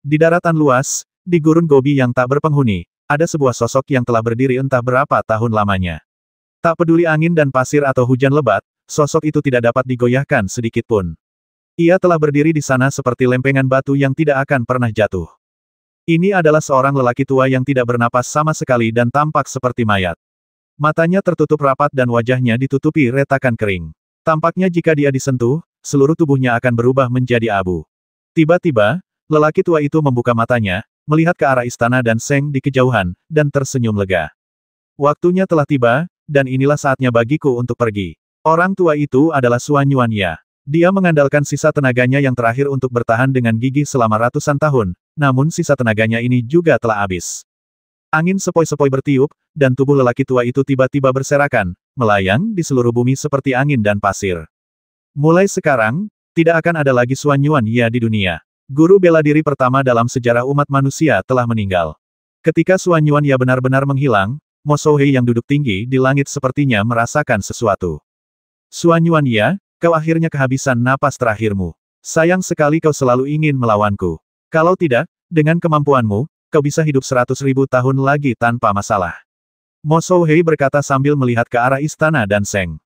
Di daratan luas, di gurun Gobi yang tak berpenghuni, ada sebuah sosok yang telah berdiri entah berapa tahun lamanya. Tak peduli angin dan pasir atau hujan lebat, sosok itu tidak dapat digoyahkan sedikit pun. Ia telah berdiri di sana seperti lempengan batu yang tidak akan pernah jatuh. Ini adalah seorang lelaki tua yang tidak bernapas sama sekali dan tampak seperti mayat. Matanya tertutup rapat dan wajahnya ditutupi retakan kering. Tampaknya jika dia disentuh, seluruh tubuhnya akan berubah menjadi abu. Tiba-tiba, lelaki tua itu membuka matanya, melihat ke arah istana dan Seng di kejauhan, dan tersenyum lega. Waktunya telah tiba, dan inilah saatnya bagiku untuk pergi. Orang tua itu adalah Suan Yuanya. Dia mengandalkan sisa tenaganya yang terakhir untuk bertahan dengan gigih selama ratusan tahun, namun sisa tenaganya ini juga telah habis. Angin sepoi-sepoi bertiup, dan tubuh lelaki tua itu tiba-tiba berserakan, melayang di seluruh bumi seperti angin dan pasir. Mulai sekarang, tidak akan ada lagi Suan Yuanya di dunia. Guru bela diri pertama dalam sejarah umat manusia telah meninggal. Ketika Suan Yuanya benar-benar menghilang, Mo Souhei yang duduk tinggi di langit sepertinya merasakan sesuatu. Suan Yuanya, kau akhirnya kehabisan napas terakhirmu. Sayang sekali kau selalu ingin melawanku. Kalau tidak, dengan kemampuanmu, kau bisa hidup 100.000 tahun lagi tanpa masalah. Mo Souhei berkata sambil melihat ke arah istana dan Seng.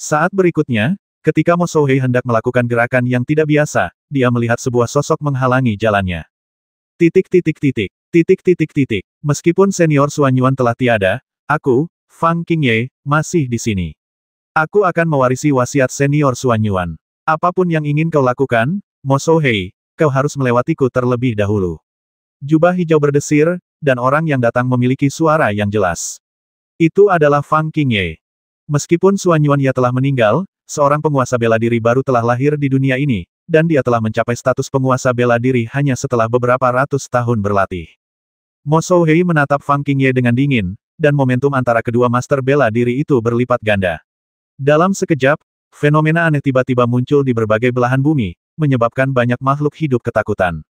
Saat berikutnya, ketika Mo Souhei hendak melakukan gerakan yang tidak biasa, dia melihat sebuah sosok menghalangi jalannya. Meskipun senior Suan Yuan telah tiada, aku, Fang Qingye, masih di sini. Aku akan mewarisi wasiat senior Suan Yuan. Apapun yang ingin kau lakukan, Mo Souhei, kau harus melewatiku terlebih dahulu. Jubah hijau berdesir, dan orang yang datang memiliki suara yang jelas. Itu adalah Fang Qingye. Meskipun Suan Yuanya telah meninggal, seorang penguasa bela diri baru telah lahir di dunia ini, dan dia telah mencapai status penguasa bela diri hanya setelah beberapa ratus tahun berlatih. Mo Souhei menatap Fang Qingye dengan dingin, dan momentum antara kedua master bela diri itu berlipat ganda. Dalam sekejap, fenomena aneh tiba-tiba muncul di berbagai belahan bumi, menyebabkan banyak makhluk hidup ketakutan.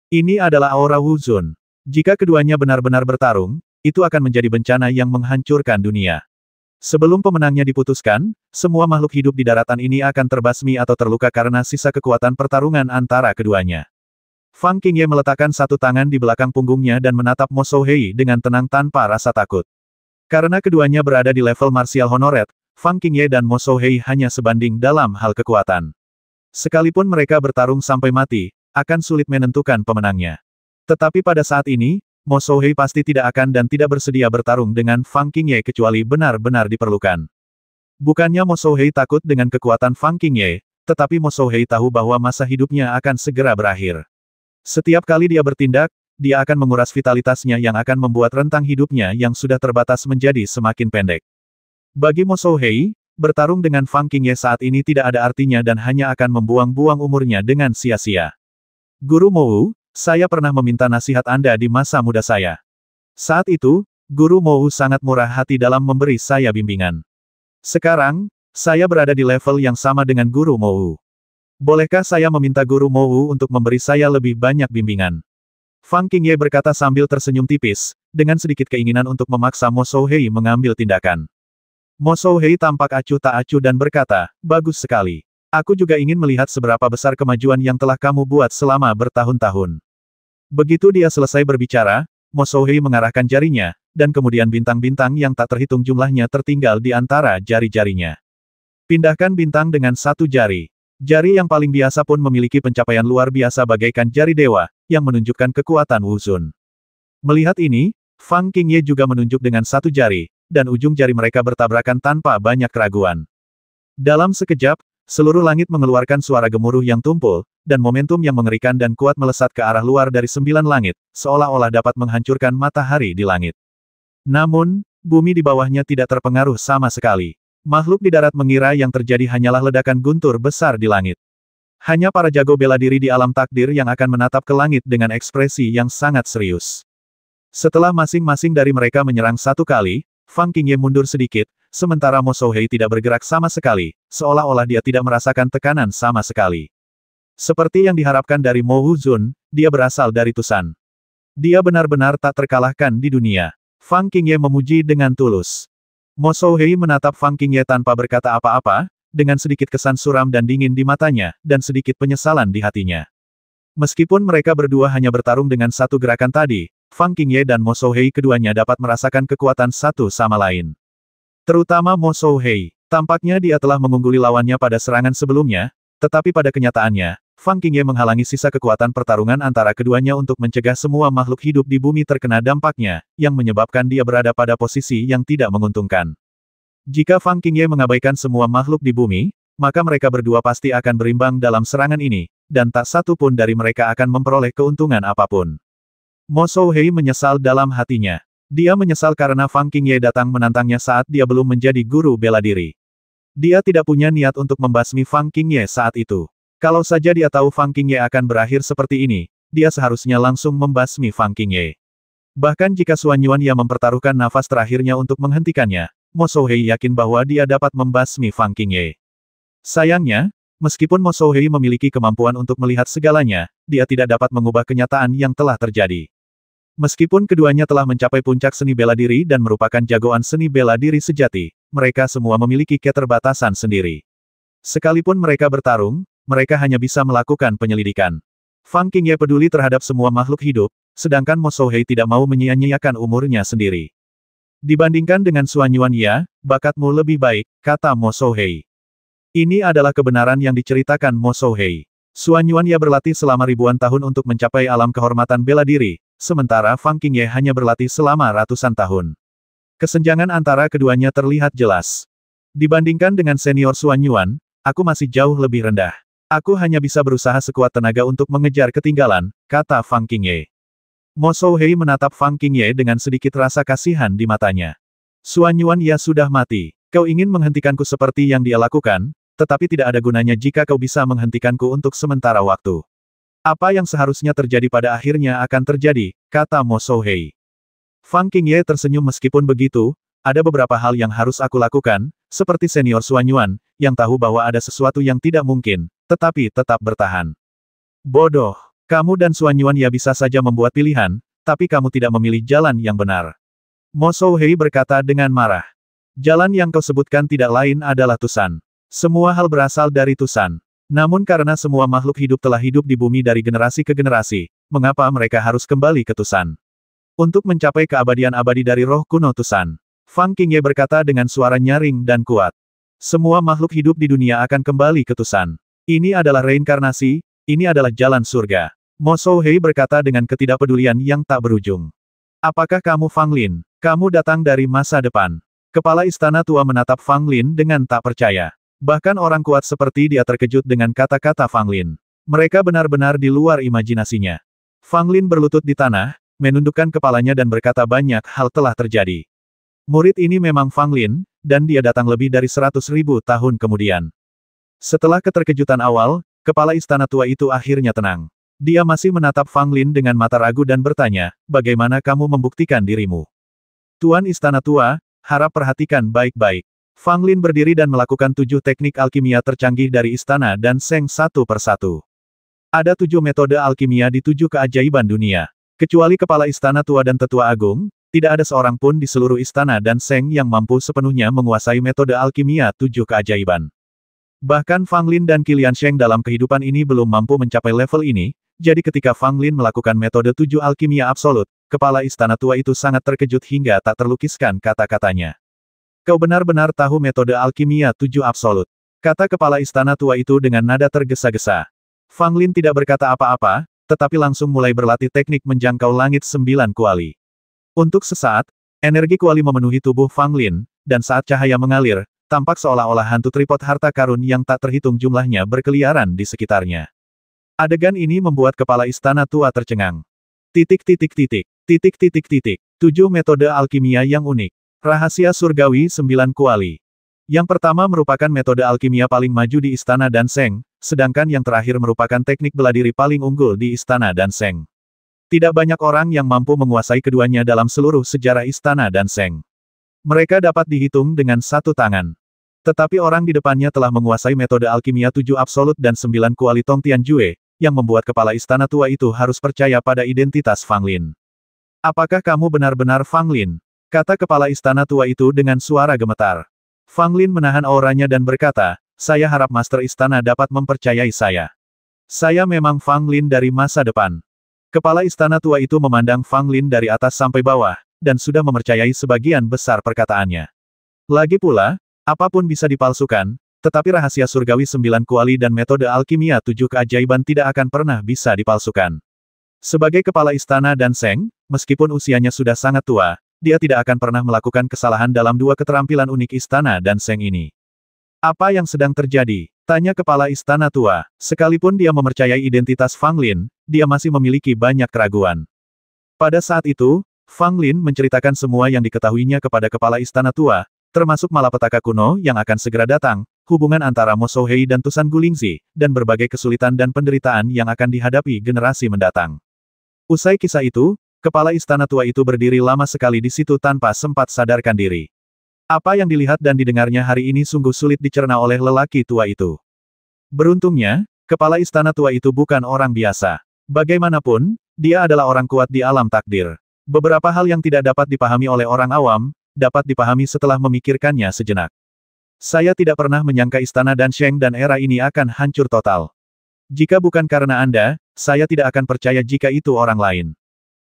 Ini adalah aura Wu Zun. Jika keduanya benar-benar bertarung, itu akan menjadi bencana yang menghancurkan dunia. Sebelum pemenangnya diputuskan, semua makhluk hidup di daratan ini akan terbasmi atau terluka karena sisa kekuatan pertarungan antara keduanya. Fang Qingye meletakkan satu tangan di belakang punggungnya dan menatap Mo Souhei dengan tenang tanpa rasa takut. Karena keduanya berada di level martial honoret, Fang Qingye dan Mo Souhei hanya sebanding dalam hal kekuatan. Sekalipun mereka bertarung sampai mati, akan sulit menentukan pemenangnya. Tetapi pada saat ini, Mo Souhei pasti tidak akan dan tidak bersedia bertarung dengan Fang Qingye kecuali benar-benar diperlukan. Bukannya Mo Souhei takut dengan kekuatan Fang Qingye, tetapi Mo Souhei tahu bahwa masa hidupnya akan segera berakhir. Setiap kali dia bertindak, dia akan menguras vitalitasnya yang akan membuat rentang hidupnya yang sudah terbatas menjadi semakin pendek. Bagi Mo Souhei, bertarung dengan Fang Qingye saat ini tidak ada artinya dan hanya akan membuang-buang umurnya dengan sia-sia. Guru Mou, saya pernah meminta nasihat Anda di masa muda saya. Saat itu, Guru Mou sangat murah hati dalam memberi saya bimbingan. Sekarang, saya berada di level yang sama dengan Guru Mou. Bolehkah saya meminta Guru Mou untuk memberi saya lebih banyak bimbingan? Fang Qingye berkata sambil tersenyum tipis, dengan sedikit keinginan untuk memaksa Mo Souhei mengambil tindakan. Mo Souhei tampak acuh tak acuh dan berkata, bagus sekali. Aku juga ingin melihat seberapa besar kemajuan yang telah kamu buat selama bertahun-tahun. Begitu dia selesai berbicara, Mo Souhei mengarahkan jarinya, dan kemudian bintang-bintang yang tak terhitung jumlahnya tertinggal di antara jari-jarinya. Pindahkan bintang dengan satu jari. Jari yang paling biasa pun memiliki pencapaian luar biasa bagaikan jari dewa, yang menunjukkan kekuatan Wu Zun. Melihat ini, Fang Qingye juga menunjuk dengan satu jari, dan ujung jari mereka bertabrakan tanpa banyak keraguan. Dalam sekejap, seluruh langit mengeluarkan suara gemuruh yang tumpul, dan momentum yang mengerikan dan kuat melesat ke arah luar dari 9 langit, seolah-olah dapat menghancurkan matahari di langit. Namun, bumi di bawahnya tidak terpengaruh sama sekali. Makhluk di darat mengira yang terjadi hanyalah ledakan guntur besar di langit. Hanya para jago bela diri di alam takdir yang akan menatap ke langit dengan ekspresi yang sangat serius. Setelah masing-masing dari mereka menyerang satu kali, Fang Qingye mundur sedikit, sementara Mo Souhei tidak bergerak sama sekali, seolah-olah dia tidak merasakan tekanan sama sekali. Seperti yang diharapkan dari Mo Wuzun, dia berasal dari Tusan. Dia benar-benar tak terkalahkan di dunia. Fang Qingye memuji dengan tulus. Mo Souhei menatap Fang Qingye tanpa berkata apa-apa, dengan sedikit kesan suram dan dingin di matanya, dan sedikit penyesalan di hatinya. Meskipun mereka berdua hanya bertarung dengan satu gerakan tadi, Fang Qingye dan Mo Shouhei keduanya dapat merasakan kekuatan satu sama lain. Terutama Mo Shouhei. Tampaknya dia telah mengungguli lawannya pada serangan sebelumnya, tetapi pada kenyataannya, Fang Qingye menghalangi sisa kekuatan pertarungan antara keduanya untuk mencegah semua makhluk hidup di bumi terkena dampaknya, yang menyebabkan dia berada pada posisi yang tidak menguntungkan. Jika Fang Qingye mengabaikan semua makhluk di bumi, maka mereka berdua pasti akan berimbang dalam serangan ini, dan tak satu pun dari mereka akan memperoleh keuntungan apapun. Mo Shouhei menyesal dalam hatinya. Dia menyesal karena Fang Qingye datang menantangnya saat dia belum menjadi guru bela diri. Dia tidak punya niat untuk membasmi Fang Qingye saat itu. Kalau saja dia tahu Fang Qingye akan berakhir seperti ini, dia seharusnya langsung membasmi Fang Qingye. Bahkan jika Xuan Yuan yang mempertaruhkan nafas terakhirnya untuk menghentikannya, Mo Shouhei yakin bahwa dia dapat membasmi Fang Qingye. Sayangnya, meskipun Mo Shouhei memiliki kemampuan untuk melihat segalanya, dia tidak dapat mengubah kenyataan yang telah terjadi. Meskipun keduanya telah mencapai puncak seni bela diri dan merupakan jagoan seni bela diri sejati, mereka semua memiliki keterbatasan sendiri. Sekalipun mereka bertarung, mereka hanya bisa melakukan penyelidikan. Fang Qingye peduli terhadap semua makhluk hidup, sedangkan Mo Shouhei tidak mau menyia-nyiakan umurnya sendiri. Dibandingkan dengan Xuan Yuan ya, bakatmu lebih baik, kata Mo Shouhei. Ini adalah kebenaran yang diceritakan Mo Shouhei. Xuan Yuan ya berlatih selama ribuan tahun untuk mencapai alam kehormatan bela diri, sementara Fang Qingye hanya berlatih selama ratusan tahun. Kesenjangan antara keduanya terlihat jelas. Dibandingkan dengan senior Xuan Yuan, aku masih jauh lebih rendah. Aku hanya bisa berusaha sekuat tenaga untuk mengejar ketinggalan, kata Fang Qingye. Mo Shouhei menatap Fang Qingye dengan sedikit rasa kasihan di matanya. Xuan Yuan ya sudah mati. Kau ingin menghentikanku seperti yang dia lakukan, tetapi tidak ada gunanya jika kau bisa menghentikanku untuk sementara waktu. Apa yang seharusnya terjadi pada akhirnya akan terjadi, kata Mo Shouhei. Fang Qingye tersenyum meskipun begitu, ada beberapa hal yang harus aku lakukan, seperti senior Xuan Yuan, yang tahu bahwa ada sesuatu yang tidak mungkin, tetapi tetap bertahan. Bodoh, kamu dan Xuan Yuan ya bisa saja membuat pilihan, tapi kamu tidak memilih jalan yang benar. Mo Shouhei berkata dengan marah. Jalan yang kau sebutkan tidak lain adalah Tusan. Semua hal berasal dari Tusan. Namun karena semua makhluk hidup telah hidup di bumi dari generasi ke generasi, mengapa mereka harus kembali ke Tusan? Untuk mencapai keabadian abadi dari roh kuno Tusan. Fang Qingye berkata dengan suara nyaring dan kuat. Semua makhluk hidup di dunia akan kembali ke Tusan. Ini adalah reinkarnasi, ini adalah jalan surga. Mo Shouhei berkata dengan ketidakpedulian yang tak berujung. Apakah kamu Fang Lin? Kamu datang dari masa depan. Kepala istana tua menatap Fang Lin dengan tak percaya. Bahkan orang kuat seperti dia terkejut dengan kata-kata Fang Lin. Mereka benar-benar di luar imajinasinya. Fang Lin berlutut di tanah, menundukkan kepalanya dan berkata banyak hal telah terjadi. Murid ini memang Fang Lin, dan dia datang lebih dari 100.000 tahun kemudian. Setelah keterkejutan awal, kepala istana tua itu akhirnya tenang. Dia masih menatap Fang Lin dengan mata ragu dan bertanya, bagaimana kamu membuktikan dirimu? Tuan istana tua, harap perhatikan baik-baik. Fang Lin berdiri dan melakukan 7 teknik alkimia tercanggih dari istana dan Seng satu persatu. Ada 7 metode alkimia di 7 keajaiban dunia. Kecuali kepala istana tua dan tetua agung, tidak ada seorang pun di seluruh istana dan Seng yang mampu sepenuhnya menguasai metode alkimia 7 keajaiban. Bahkan Fang Lin dan Qilian Sheng dalam kehidupan ini belum mampu mencapai level ini, jadi ketika Fang Lin melakukan metode 7 alkimia absolut, kepala istana tua itu sangat terkejut hingga tak terlukiskan kata-katanya. Kau benar-benar tahu metode alkimia 7 absolut. Kata kepala istana tua itu dengan nada tergesa-gesa. Fang Lin tidak berkata apa-apa, tetapi langsung mulai berlatih teknik menjangkau langit 9 kuali. Untuk sesaat, energi kuali memenuhi tubuh Fang Lin, dan saat cahaya mengalir, tampak seolah-olah hantu tripod harta karun yang tak terhitung jumlahnya berkeliaran di sekitarnya. Adegan ini membuat kepala istana tua tercengang. Titik. 7 metode alkimia yang unik. Rahasia surgawi 9 kuali. Yang pertama merupakan metode alkimia paling maju di istana dan Seng, sedangkan yang terakhir merupakan teknik bela diri paling unggul di istana dan Seng. Tidak banyak orang yang mampu menguasai keduanya dalam seluruh sejarah istana dan Seng. Mereka dapat dihitung dengan satu tangan. Tetapi orang di depannya telah menguasai metode alkimia 7 absolut dan 9 kuali Tong Tianjue, yang membuat kepala istana tua itu harus percaya pada identitas Fang Lin. Apakah kamu benar-benar Fang Lin? Kata kepala istana tua itu dengan suara gemetar. Fang Lin menahan auranya dan berkata, saya harap master istana dapat mempercayai saya. Saya memang Fang Lin dari masa depan. Kepala istana tua itu memandang Fang Lin dari atas sampai bawah, dan sudah mempercayai sebagian besar perkataannya. Lagi pula, apapun bisa dipalsukan, tetapi rahasia surgawi 9 kuali dan metode alkimia 7 keajaiban tidak akan pernah bisa dipalsukan. Sebagai kepala istana dan Seng, meskipun usianya sudah sangat tua, dia tidak akan pernah melakukan kesalahan dalam dua keterampilan unik istana dan Seng ini. Apa yang sedang terjadi? Tanya kepala istana tua. Sekalipun dia mempercayai identitas Fang Lin, dia masih memiliki banyak keraguan. Pada saat itu, Fang Lin menceritakan semua yang diketahuinya kepada kepala istana tua, termasuk malapetaka kuno yang akan segera datang, hubungan antara Mo Shouhei dan Tusan Gulingzi, dan berbagai kesulitan dan penderitaan yang akan dihadapi generasi mendatang. Usai kisah itu, kepala istana tua itu berdiri lama sekali di situ tanpa sempat sadarkan diri. Apa yang dilihat dan didengarnya hari ini sungguh sulit dicerna oleh lelaki tua itu. Beruntungnya, kepala istana tua itu bukan orang biasa. Bagaimanapun, dia adalah orang kuat di alam takdir. Beberapa hal yang tidak dapat dipahami oleh orang awam, dapat dipahami setelah memikirkannya sejenak. Saya tidak pernah menyangka istana dan Sheng dan era ini akan hancur total. Jika bukan karena Anda, saya tidak akan percaya jika itu orang lain.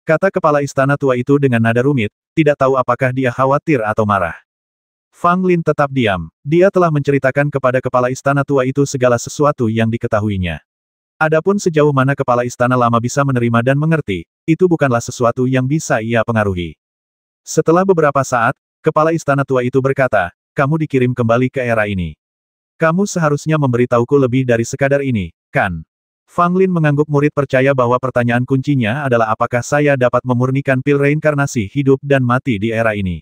Kata kepala istana tua itu dengan nada rumit, tidak tahu apakah dia khawatir atau marah. Fang Lin tetap diam. Dia telah menceritakan kepada kepala istana tua itu segala sesuatu yang diketahuinya. Adapun sejauh mana kepala istana lama bisa menerima dan mengerti, itu bukanlah sesuatu yang bisa ia pengaruhi. Setelah beberapa saat, kepala istana tua itu berkata, "Kamu dikirim kembali ke era ini. Kamu seharusnya memberitahuku lebih dari sekadar ini, kan?" Fang Lin mengangguk. Murid percaya bahwa pertanyaan kuncinya adalah apakah saya dapat memurnikan pil reinkarnasi hidup dan mati di era ini.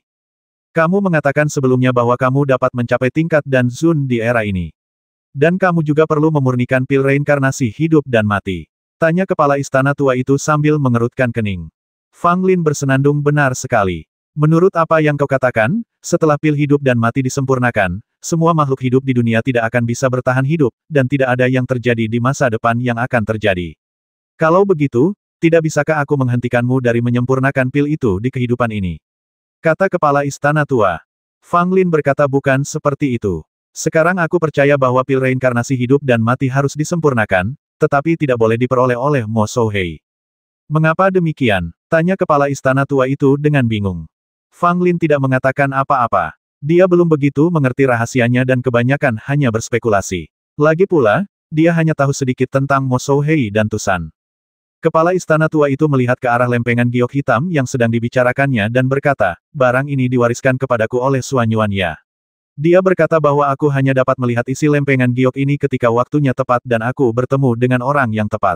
Kamu mengatakan sebelumnya bahwa kamu dapat mencapai tingkat dan Zun di era ini. Dan kamu juga perlu memurnikan pil reinkarnasi hidup dan mati. Tanya kepala istana tua itu sambil mengerutkan kening. Fang Lin bersenandung. Benar sekali. Menurut apa yang kau katakan, setelah pil hidup dan mati disempurnakan, semua makhluk hidup di dunia tidak akan bisa bertahan hidup, dan tidak ada yang terjadi di masa depan yang akan terjadi. Kalau begitu, tidak bisakah aku menghentikanmu dari menyempurnakan pil itu di kehidupan ini? Kata kepala istana tua. Fang Lin berkata, bukan seperti itu. Sekarang aku percaya bahwa pil reinkarnasi hidup dan mati harus disempurnakan, tetapi tidak boleh diperoleh oleh Mo Shouhei. Mengapa demikian? Tanya kepala istana tua itu dengan bingung. Fang Lin tidak mengatakan apa-apa. Dia belum begitu mengerti rahasianya dan kebanyakan hanya berspekulasi. Lagi pula, dia hanya tahu sedikit tentang Mo Shouhei dan Tusan. Kepala istana tua itu melihat ke arah lempengan giok hitam yang sedang dibicarakannya dan berkata, barang ini diwariskan kepadaku oleh Suan Yuan ya. Dia berkata bahwa aku hanya dapat melihat isi lempengan giok ini ketika waktunya tepat dan aku bertemu dengan orang yang tepat.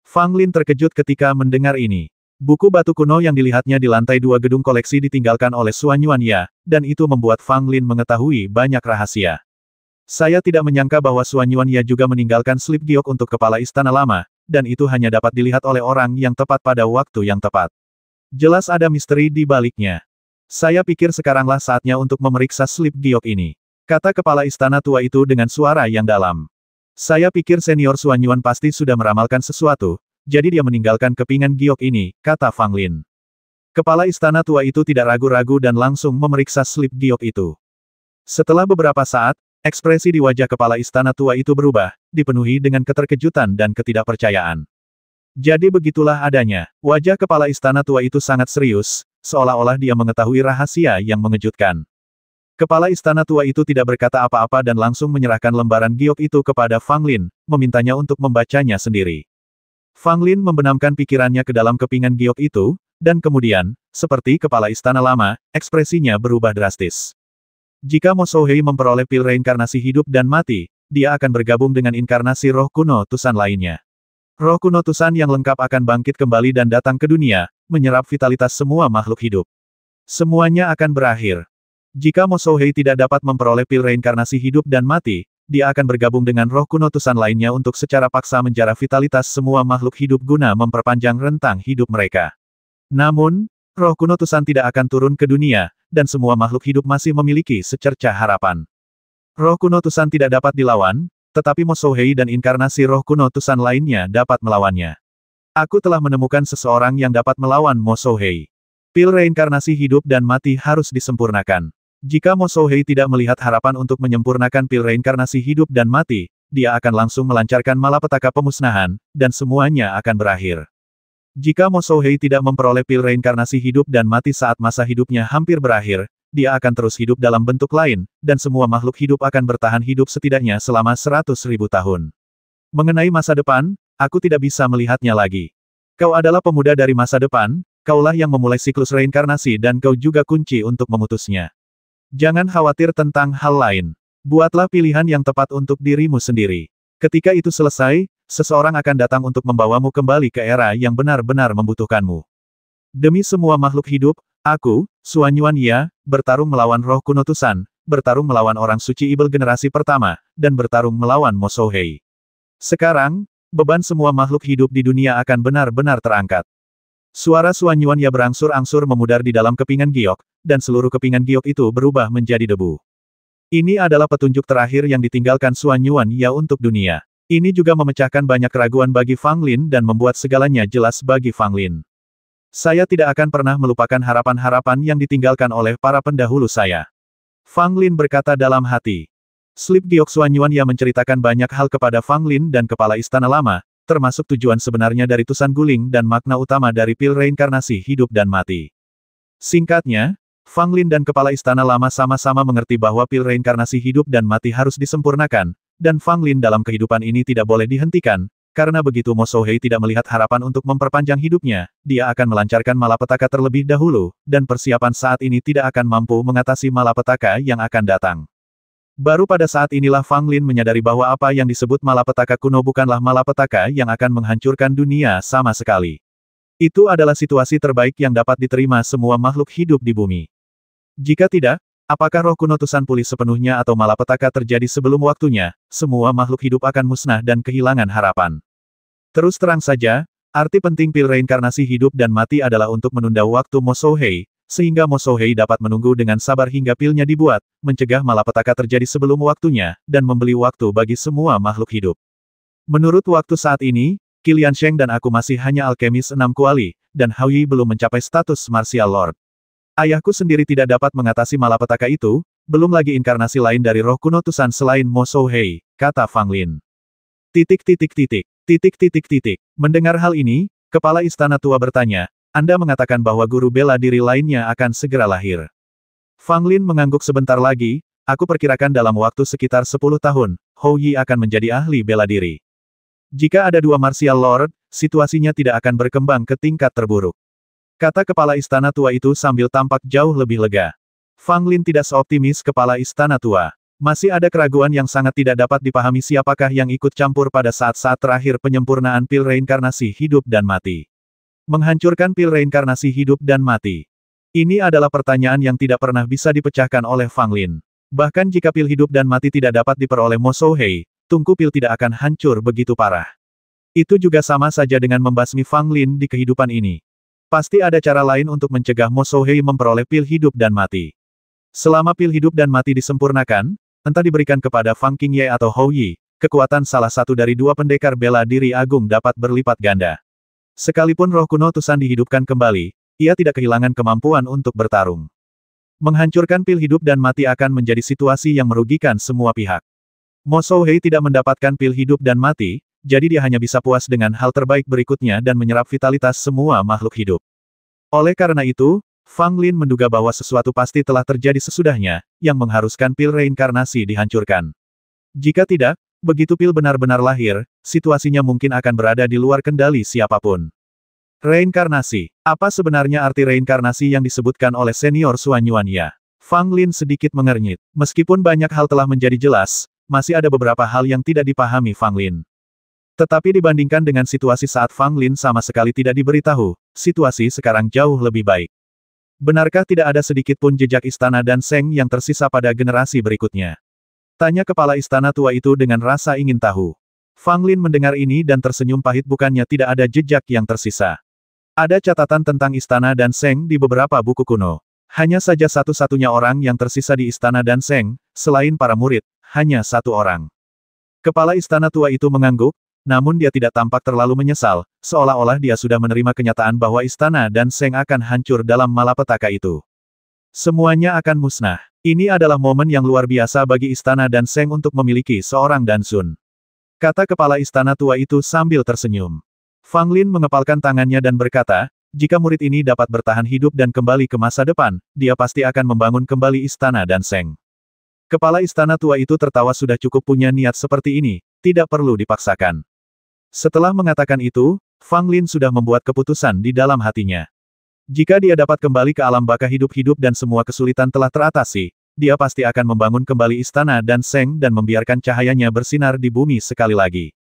Fang Lin terkejut ketika mendengar ini. Buku batu kuno yang dilihatnya di lantai 2 gedung koleksi ditinggalkan oleh Suan Yuan ya, dan itu membuat Fang Lin mengetahui banyak rahasia. Saya tidak menyangka bahwa Suan Yuan ya juga meninggalkan slip giok untuk kepala istana lama, dan itu hanya dapat dilihat oleh orang yang tepat pada waktu yang tepat. Jelas ada misteri di baliknya. Saya pikir sekaranglah saatnya untuk memeriksa slip giok ini. Kata kepala istana tua itu dengan suara yang dalam. Saya pikir senior Suan Yuan pasti sudah meramalkan sesuatu, jadi dia meninggalkan kepingan giok ini, kata Fang Lin. Kepala istana tua itu tidak ragu-ragu dan langsung memeriksa slip giok itu. Setelah beberapa saat, ekspresi di wajah kepala istana tua itu berubah, dipenuhi dengan keterkejutan dan ketidakpercayaan. Jadi begitulah adanya. Wajah kepala istana tua itu sangat serius, seolah-olah dia mengetahui rahasia yang mengejutkan. Kepala istana tua itu tidak berkata apa-apa dan langsung menyerahkan lembaran giok itu kepada Fang Lin, memintanya untuk membacanya sendiri. Fang Lin membenamkan pikirannya ke dalam kepingan giok itu, dan kemudian, seperti kepala istana lama, ekspresinya berubah drastis. Jika Mo Shouhei memperoleh pil reinkarnasi hidup dan mati, dia akan bergabung dengan inkarnasi roh kuno Tusan lainnya. Roh kuno Tusan yang lengkap akan bangkit kembali dan datang ke dunia, menyerap vitalitas semua makhluk hidup. Semuanya akan berakhir. Jika Mo Shouhei tidak dapat memperoleh pil reinkarnasi hidup dan mati, dia akan bergabung dengan roh kuno Tusan lainnya untuk secara paksa menjarah vitalitas semua makhluk hidup guna memperpanjang rentang hidup mereka. Namun, roh kuno Tusan tidak akan turun ke dunia, dan semua makhluk hidup masih memiliki secercah harapan. Roh kuno Tusan tidak dapat dilawan, tetapi Mo Shouhei dan inkarnasi roh kuno Tusan lainnya dapat melawannya. Aku telah menemukan seseorang yang dapat melawan Mo Shouhei. Pil reinkarnasi hidup dan mati harus disempurnakan. Jika Mo Shouhei tidak melihat harapan untuk menyempurnakan pil reinkarnasi hidup dan mati, dia akan langsung melancarkan malapetaka pemusnahan, dan semuanya akan berakhir. Jika Mo Souhei tidak memperoleh pil reinkarnasi hidup dan mati saat masa hidupnya hampir berakhir, dia akan terus hidup dalam bentuk lain, dan semua makhluk hidup akan bertahan hidup setidaknya selama 100.000 tahun. Mengenai masa depan, aku tidak bisa melihatnya lagi. Kau adalah pemuda dari masa depan, kaulah yang memulai siklus reinkarnasi dan kau juga kunci untuk memutusnya. Jangan khawatir tentang hal lain. Buatlah pilihan yang tepat untuk dirimu sendiri. Ketika itu selesai, seseorang akan datang untuk membawamu kembali ke era yang benar-benar membutuhkanmu. Demi semua makhluk hidup, aku, Suanyuan Ya, bertarung melawan roh kuno Tusan, bertarung melawan orang suci Ibel generasi pertama, dan bertarung melawan Mo Souhei. Sekarang, beban semua makhluk hidup di dunia akan benar-benar terangkat. Suara Suanyuan Ya berangsur-angsur memudar di dalam kepingan giok, dan seluruh kepingan giok itu berubah menjadi debu. Ini adalah petunjuk terakhir yang ditinggalkan Suanyuan Ya untuk dunia. Ini juga memecahkan banyak keraguan bagi Fang Lin dan membuat segalanya jelas bagi Fang Lin. Saya tidak akan pernah melupakan harapan-harapan yang ditinggalkan oleh para pendahulu saya. Fang Lin berkata dalam hati. Slip Giok Suanyuan Ya menceritakan banyak hal kepada Fang Lin dan Kepala Istana Lama, termasuk tujuan sebenarnya dari Tusan Guling dan makna utama dari pil reinkarnasi hidup dan mati. Singkatnya, Fang Lin dan Kepala Istana Lama sama-sama mengerti bahwa pil reinkarnasi hidup dan mati harus disempurnakan, dan Fang Lin dalam kehidupan ini tidak boleh dihentikan, karena begitu Mo Souhei tidak melihat harapan untuk memperpanjang hidupnya, dia akan melancarkan malapetaka terlebih dahulu, dan persiapan saat ini tidak akan mampu mengatasi malapetaka yang akan datang. Baru pada saat inilah Fang Lin menyadari bahwa apa yang disebut malapetaka kuno bukanlah malapetaka yang akan menghancurkan dunia sama sekali. Itu adalah situasi terbaik yang dapat diterima semua makhluk hidup di bumi. Jika tidak, apakah roh kuno Tusan pulih sepenuhnya atau malapetaka terjadi sebelum waktunya, semua makhluk hidup akan musnah dan kehilangan harapan. Terus terang saja, arti penting pil reinkarnasi hidup dan mati adalah untuk menunda waktu Mo Souhei, sehingga Mo Souhei dapat menunggu dengan sabar hingga pilnya dibuat, mencegah malapetaka terjadi sebelum waktunya, dan membeli waktu bagi semua makhluk hidup. Menurut waktu saat ini, Qilian Sheng dan aku masih hanya alkemis 6 kuali, dan Hao Yi belum mencapai status Martial Lord. Ayahku sendiri tidak dapat mengatasi malapetaka itu, belum lagi inkarnasi lain dari roh kuno Tusan selain Mo Souhei, kata Fang Lin. Mendengar hal ini, Kepala Istana Tua bertanya, Anda mengatakan bahwa guru bela diri lainnya akan segera lahir. Fang Lin mengangguk sebentar lagi, aku perkirakan dalam waktu sekitar 10 tahun, Hao Yi akan menjadi ahli bela diri. Jika ada 2 Martial Lord, situasinya tidak akan berkembang ke tingkat terburuk. Kata Kepala Istana Tua itu sambil tampak jauh lebih lega. Fang Lin tidak seoptimis Kepala Istana Tua. Masih ada keraguan yang sangat tidak dapat dipahami siapakah yang ikut campur pada saat-saat terakhir penyempurnaan pil reinkarnasi hidup dan mati. Menghancurkan pil reinkarnasi hidup dan mati. Ini adalah pertanyaan yang tidak pernah bisa dipecahkan oleh Fang Lin. Bahkan jika pil hidup dan mati tidak dapat diperoleh Mo Souhei, tungku pil tidak akan hancur begitu parah. Itu juga sama saja dengan membasmi Fang Lin di kehidupan ini. Pasti ada cara lain untuk mencegah Mo Souhei memperoleh pil hidup dan mati. Selama pil hidup dan mati disempurnakan, entah diberikan kepada Fang Qingye atau Hao Yi, kekuatan salah satu dari 2 pendekar bela diri agung dapat berlipat ganda. Sekalipun roh kuno Tusan dihidupkan kembali, ia tidak kehilangan kemampuan untuk bertarung. Menghancurkan pil hidup dan mati akan menjadi situasi yang merugikan semua pihak. Mo Souhei tidak mendapatkan pil hidup dan mati, jadi dia hanya bisa puas dengan hal terbaik berikutnya dan menyerap vitalitas semua makhluk hidup. Oleh karena itu, Fang Lin menduga bahwa sesuatu pasti telah terjadi sesudahnya, yang mengharuskan pil reinkarnasi dihancurkan. Jika tidak, begitu pil benar-benar lahir, situasinya mungkin akan berada di luar kendali siapapun. Reinkarnasi. Apa sebenarnya arti reinkarnasi yang disebutkan oleh senior Suanyuan Ya? Fang Lin sedikit mengernyit. Meskipun banyak hal telah menjadi jelas, masih ada beberapa hal yang tidak dipahami Fang Lin. Tetapi dibandingkan dengan situasi saat Fang Lin sama sekali tidak diberitahu, situasi sekarang jauh lebih baik. Benarkah tidak ada sedikit pun jejak istana dan Seng yang tersisa pada generasi berikutnya? Tanya Kepala Istana Tua itu dengan rasa ingin tahu. Fang Lin mendengar ini dan tersenyum pahit, bukannya tidak ada jejak yang tersisa. Ada catatan tentang istana dan Seng di beberapa buku kuno. Hanya saja satu-satunya orang yang tersisa di istana dan Seng, selain para murid, hanya 1 orang. Kepala Istana Tua itu mengangguk, namun dia tidak tampak terlalu menyesal, seolah-olah dia sudah menerima kenyataan bahwa istana dan Seng akan hancur dalam malapetaka itu. Semuanya akan musnah. Ini adalah momen yang luar biasa bagi istana dan Seng untuk memiliki seorang Dansun. Kata kepala istana tua itu sambil tersenyum. Fang Lin mengepalkan tangannya dan berkata, jika murid ini dapat bertahan hidup dan kembali ke masa depan, dia pasti akan membangun kembali istana Danseng. Kepala istana tua itu tertawa, sudah cukup punya niat seperti ini, tidak perlu dipaksakan. Setelah mengatakan itu, Fang Lin sudah membuat keputusan di dalam hatinya. Jika dia dapat kembali ke alam baka hidup-hidup dan semua kesulitan telah teratasi, dia pasti akan membangun kembali istana Danseng dan membiarkan cahayanya bersinar di bumi sekali lagi.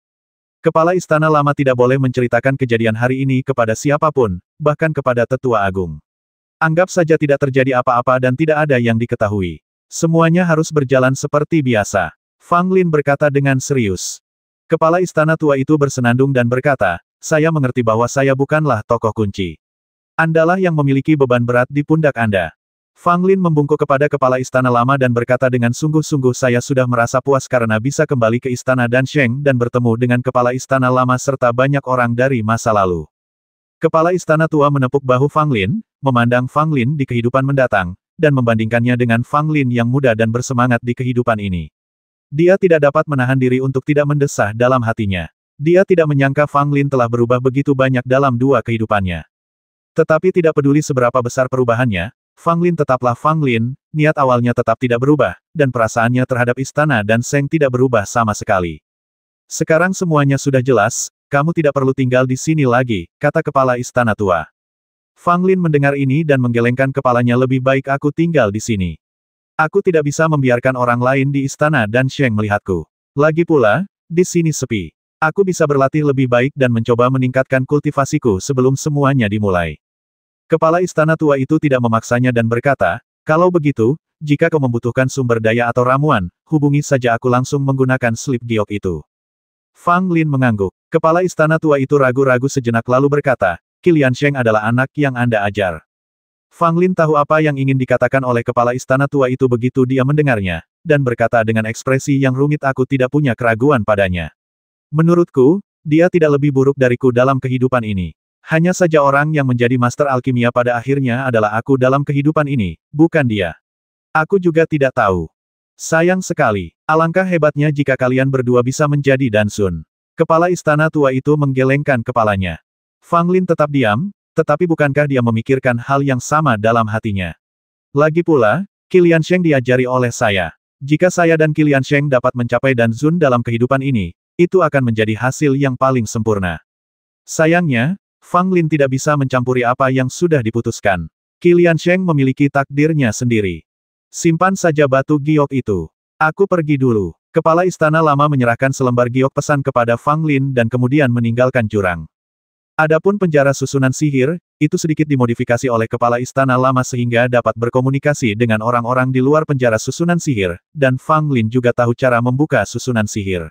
Kepala istana lama tidak boleh menceritakan kejadian hari ini kepada siapapun, bahkan kepada tetua agung. Anggap saja tidak terjadi apa-apa dan tidak ada yang diketahui. Semuanya harus berjalan seperti biasa. Fang Lin berkata dengan serius. Kepala istana tua itu bersenandung dan berkata, saya mengerti bahwa saya bukanlah tokoh kunci. Andalah yang memiliki beban berat di pundak Anda. Fang Lin membungkuk kepada kepala istana lama dan berkata dengan sungguh-sungguh, saya sudah merasa puas karena bisa kembali ke istana Dansheng dan bertemu dengan kepala istana lama serta banyak orang dari masa lalu. Kepala istana tua menepuk bahu Fang Lin, memandang Fang Lin di kehidupan mendatang, dan membandingkannya dengan Fang Lin yang muda dan bersemangat di kehidupan ini. Dia tidak dapat menahan diri untuk tidak mendesah dalam hatinya. Dia tidak menyangka Fang Lin telah berubah begitu banyak dalam 2 kehidupannya. Tetapi tidak peduli seberapa besar perubahannya, Fang Lin tetaplah Fang Lin, niat awalnya tetap tidak berubah, dan perasaannya terhadap istana Danseng tidak berubah sama sekali. Sekarang semuanya sudah jelas, kamu tidak perlu tinggal di sini lagi, kata kepala istana tua. Fang Lin mendengar ini dan menggelengkan kepalanya, lebih baik aku tinggal di sini. Aku tidak bisa membiarkan orang lain di istana Dansheng melihatku. Lagi pula, di sini sepi. Aku bisa berlatih lebih baik dan mencoba meningkatkan kultivasiku sebelum semuanya dimulai. Kepala istana tua itu tidak memaksanya dan berkata, kalau begitu, jika kau membutuhkan sumber daya atau ramuan, hubungi saja aku, langsung menggunakan slip giok itu. Fang Lin mengangguk. Kepala istana tua itu ragu-ragu sejenak lalu berkata, Qilian Sheng adalah anak yang Anda ajar. Fang Lin tahu apa yang ingin dikatakan oleh kepala istana tua itu begitu dia mendengarnya, dan berkata dengan ekspresi yang rumit, aku tidak punya keraguan padanya. Menurutku, dia tidak lebih buruk dariku dalam kehidupan ini. Hanya saja orang yang menjadi master alkimia pada akhirnya adalah aku dalam kehidupan ini, bukan dia. Aku juga tidak tahu. Sayang sekali. Alangkah hebatnya jika kalian berdua bisa menjadi Dansun. Kepala istana tua itu menggelengkan kepalanya. Fang Lin tetap diam, tetapi bukankah dia memikirkan hal yang sama dalam hatinya? Lagi pula, Qilian Sheng diajari oleh saya. Jika saya dan Qilian Sheng dapat mencapai Dansun dalam kehidupan ini, itu akan menjadi hasil yang paling sempurna. Sayangnya, Fang Lin tidak bisa mencampuri apa yang sudah diputuskan. Qilian Sheng memiliki takdirnya sendiri. Simpan saja batu giok itu. Aku pergi dulu. Kepala istana lama menyerahkan selembar giok pesan kepada Fang Lin dan kemudian meninggalkan jurang. Adapun penjara susunan sihir, itu sedikit dimodifikasi oleh kepala istana lama sehingga dapat berkomunikasi dengan orang-orang di luar penjara susunan sihir, dan Fang Lin juga tahu cara membuka susunan sihir.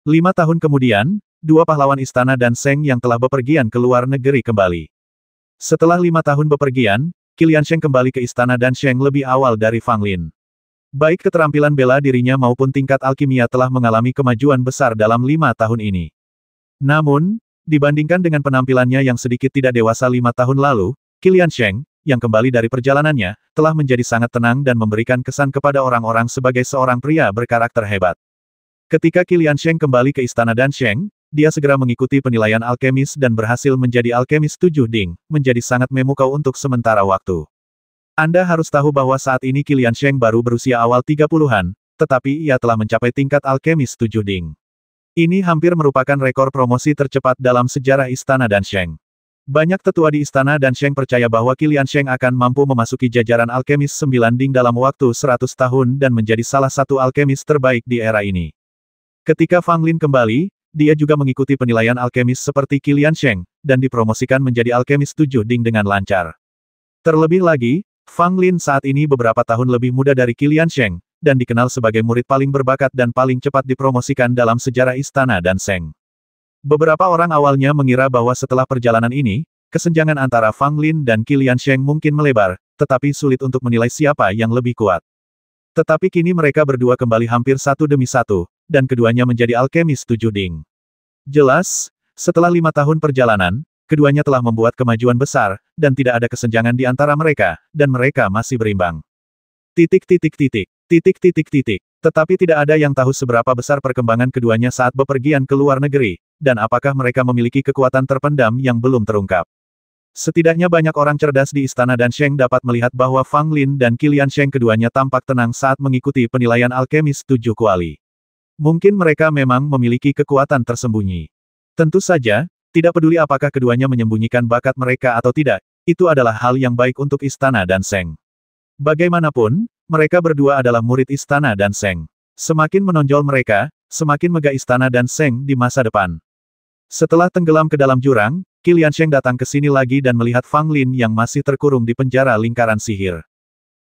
5 tahun kemudian, 2 pahlawan istana Danseng yang telah bepergian ke luar negeri kembali. Setelah 5 tahun bepergian, Qilian Sheng kembali ke istana Dansheng lebih awal dari Fang Lin. Baik keterampilan bela dirinya maupun tingkat alkimia telah mengalami kemajuan besar dalam 5 tahun ini. Namun, dibandingkan dengan penampilannya yang sedikit tidak dewasa 5 tahun lalu, Qilian Sheng, yang kembali dari perjalanannya, telah menjadi sangat tenang dan memberikan kesan kepada orang-orang sebagai seorang pria berkarakter hebat. Ketika Qilian Sheng kembali ke istana Dansheng, dia segera mengikuti penilaian alkemis dan berhasil menjadi alkemis 7 Ding, menjadi sangat memukau untuk sementara waktu. Anda harus tahu bahwa saat ini Qilian Sheng baru berusia awal 30-an, tetapi ia telah mencapai tingkat alkemis 7 Ding. Ini hampir merupakan rekor promosi tercepat dalam sejarah istana Dansheng. Banyak tetua di istana Dansheng percaya bahwa Qilian Sheng akan mampu memasuki jajaran alkemis 9 Ding dalam waktu 100 tahun dan menjadi salah satu alkemis terbaik di era ini. Ketika Fang Lin kembali, dia juga mengikuti penilaian alkemis seperti Qilian Sheng, dan dipromosikan menjadi alkemis 7 Ding dengan lancar. Terlebih lagi, Fang Lin saat ini beberapa tahun lebih muda dari Qilian Sheng, dan dikenal sebagai murid paling berbakat dan paling cepat dipromosikan dalam sejarah istana Danseng. Beberapa orang awalnya mengira bahwa setelah perjalanan ini, kesenjangan antara Fang Lin dan Qilian Sheng mungkin melebar, tetapi sulit untuk menilai siapa yang lebih kuat. Tetapi kini mereka berdua kembali hampir satu demi satu, dan keduanya menjadi alkemis 7 Ding. Jelas, setelah 5 tahun perjalanan, keduanya telah membuat kemajuan besar, dan tidak ada kesenjangan di antara mereka, dan mereka masih berimbang. Tetapi tidak ada yang tahu seberapa besar perkembangan keduanya saat bepergian ke luar negeri, dan apakah mereka memiliki kekuatan terpendam yang belum terungkap. Setidaknya banyak orang cerdas di istana Dansheng dapat melihat bahwa Fang Lin dan Qilian Sheng keduanya tampak tenang saat mengikuti penilaian alkemis 7 kuali. Mungkin mereka memang memiliki kekuatan tersembunyi. Tentu saja, tidak peduli apakah keduanya menyembunyikan bakat mereka atau tidak, itu adalah hal yang baik untuk istana Dansheng. Bagaimanapun, mereka berdua adalah murid istana Dansheng. Semakin menonjol mereka, semakin megah istana Dansheng di masa depan. Setelah tenggelam ke dalam jurang, Qilian Sheng datang ke sini lagi dan melihat Fang Lin yang masih terkurung di penjara lingkaran sihir.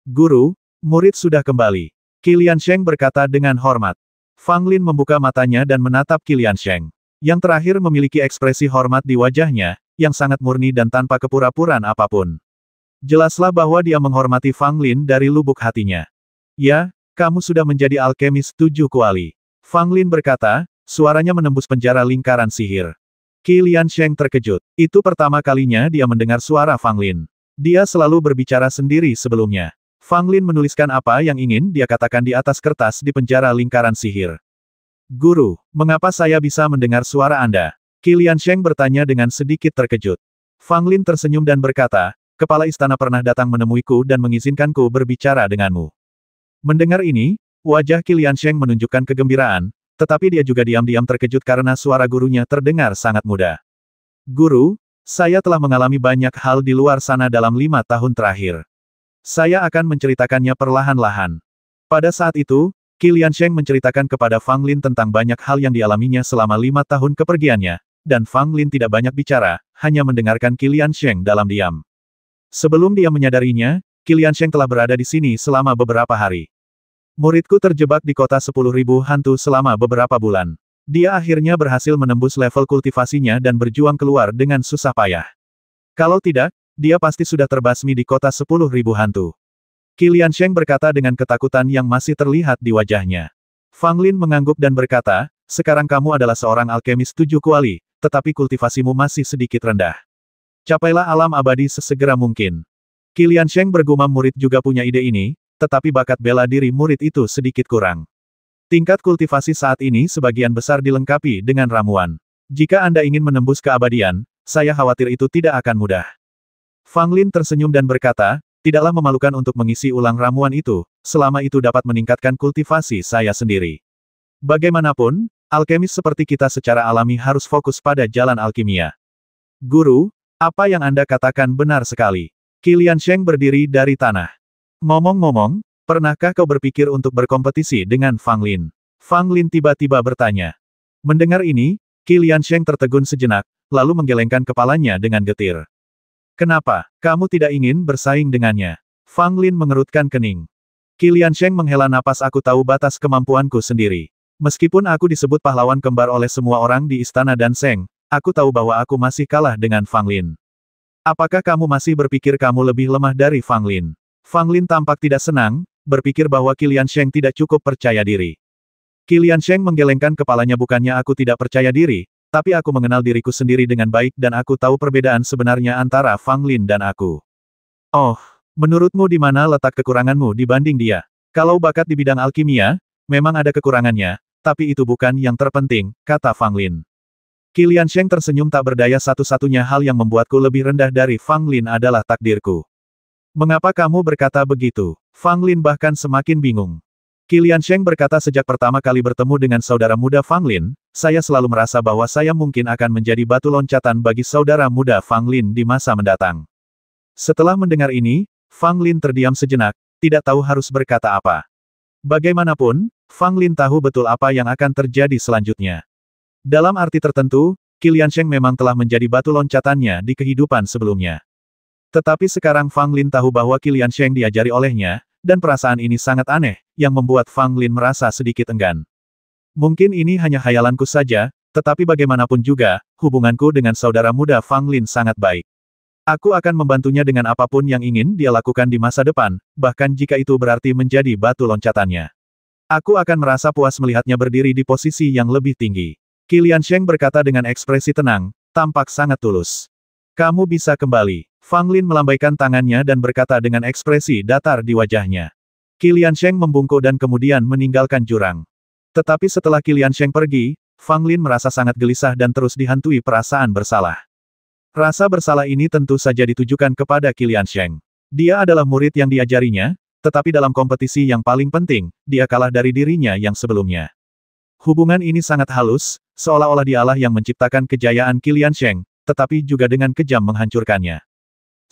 Guru, murid sudah kembali. Qilian Sheng berkata dengan hormat. Fang Lin membuka matanya dan menatap Qilian Sheng. Yang terakhir memiliki ekspresi hormat di wajahnya, yang sangat murni dan tanpa kepura-puraan apapun. Jelaslah bahwa dia menghormati Fang Lin dari lubuk hatinya. Ya, kamu sudah menjadi alkemis 7 kuali. Fang Lin berkata, suaranya menembus penjara lingkaran sihir. Qilian Sheng terkejut. Itu pertama kalinya dia mendengar suara Fang Lin. Dia selalu berbicara sendiri sebelumnya. Fang Lin menuliskan apa yang ingin dia katakan di atas kertas di penjara lingkaran sihir. Guru, mengapa saya bisa mendengar suara Anda? Qilian Sheng bertanya dengan sedikit terkejut. Fang Lin tersenyum dan berkata, Kepala istana pernah datang menemuiku dan mengizinkanku berbicara denganmu. Mendengar ini, wajah Qilian Sheng menunjukkan kegembiraan, tetapi dia juga diam-diam terkejut karena suara gurunya terdengar sangat muda. Guru, saya telah mengalami banyak hal di luar sana dalam 5 tahun terakhir. Saya akan menceritakannya perlahan-lahan. Pada saat itu, Qilian Sheng menceritakan kepada Fang Lin tentang banyak hal yang dialaminya selama 5 tahun kepergiannya, dan Fang Lin tidak banyak bicara, hanya mendengarkan Qilian Sheng dalam diam. Sebelum dia menyadarinya, Qilian Sheng telah berada di sini selama beberapa hari. Muridku terjebak di kota 10.000 hantu selama beberapa bulan. Dia akhirnya berhasil menembus level kultivasinya dan berjuang keluar dengan susah payah. Kalau tidak, dia pasti sudah terbasmi di kota 10.000 hantu. Qilian Sheng berkata dengan ketakutan yang masih terlihat di wajahnya. Fang Lin mengangguk dan berkata, sekarang kamu adalah seorang alkemis 7 kuali, tetapi kultivasimu masih sedikit rendah. Capailah alam abadi sesegera mungkin. Qilian Sheng bergumam murid juga punya ide ini, tetapi bakat bela diri murid itu sedikit kurang. Tingkat kultivasi saat ini sebagian besar dilengkapi dengan ramuan. Jika Anda ingin menembus keabadian, saya khawatir itu tidak akan mudah. Fang Lin tersenyum dan berkata, tidaklah memalukan untuk mengisi ulang ramuan itu, selama itu dapat meningkatkan kultivasi saya sendiri. Bagaimanapun, alkemis seperti kita secara alami harus fokus pada jalan alkimia. Guru, apa yang Anda katakan benar sekali. Qilian Sheng berdiri dari tanah. Ngomong-ngomong, pernahkah kau berpikir untuk berkompetisi dengan Fang Lin? Fang Lin tiba-tiba bertanya. Mendengar ini, Qilian Sheng tertegun sejenak, lalu menggelengkan kepalanya dengan getir. Kenapa, kamu tidak ingin bersaing dengannya? Fang Lin mengerutkan kening. Qilian Sheng menghela napas. Aku tahu batas kemampuanku sendiri. Meskipun aku disebut pahlawan kembar oleh semua orang di istana Dansheng, aku tahu bahwa aku masih kalah dengan Fang Lin. Apakah kamu masih berpikir kamu lebih lemah dari Fang Lin? Fang Lin tampak tidak senang, berpikir bahwa Qilian Sheng tidak cukup percaya diri. Qilian Sheng menggelengkan kepalanya. Bukannya aku tidak percaya diri, tapi aku mengenal diriku sendiri dengan baik dan aku tahu perbedaan sebenarnya antara Fang Lin dan aku. Oh, menurutmu di mana letak kekuranganmu dibanding dia? Kalau bakat di bidang alkimia, memang ada kekurangannya, tapi itu bukan yang terpenting, kata Fang Lin. Qilian Sheng tersenyum. Tak berdaya, satu-satunya hal yang membuatku lebih rendah dari Fang Lin adalah takdirku. Mengapa kamu berkata begitu? Fang Lin bahkan semakin bingung. Qilian Sheng berkata, sejak pertama kali bertemu dengan saudara muda Fang Lin, saya selalu merasa bahwa saya mungkin akan menjadi batu loncatan bagi saudara muda Fang Lin di masa mendatang. Setelah mendengar ini, Fang Lin terdiam sejenak, tidak tahu harus berkata apa. Bagaimanapun, Fang Lin tahu betul apa yang akan terjadi selanjutnya. Dalam arti tertentu, Qilian Sheng memang telah menjadi batu loncatannya di kehidupan sebelumnya. Tetapi sekarang Fang Lin tahu bahwa Qilian Sheng diajari olehnya, dan perasaan ini sangat aneh, yang membuat Fang Lin merasa sedikit enggan. Mungkin ini hanya khayalanku saja, tetapi bagaimanapun juga, hubunganku dengan saudara muda Fang Lin sangat baik. Aku akan membantunya dengan apapun yang ingin dia lakukan di masa depan, bahkan jika itu berarti menjadi batu loncatannya. Aku akan merasa puas melihatnya berdiri di posisi yang lebih tinggi. Qilian Sheng berkata dengan ekspresi tenang, tampak sangat tulus. Kamu bisa kembali. Fang Lin melambaikan tangannya dan berkata dengan ekspresi datar di wajahnya. Qi Liansheng membungkuk dan kemudian meninggalkan jurang. Tetapi setelah Qi Liansheng pergi, Fang Lin merasa sangat gelisah dan terus dihantui perasaan bersalah. Rasa bersalah ini tentu saja ditujukan kepada Qi Liansheng. Dia adalah murid yang diajarinya, tetapi dalam kompetisi yang paling penting, dia kalah dari dirinya yang sebelumnya. Hubungan ini sangat halus, seolah-olah dialah yang menciptakan kejayaan Qi Liansheng, tetapi juga dengan kejam menghancurkannya.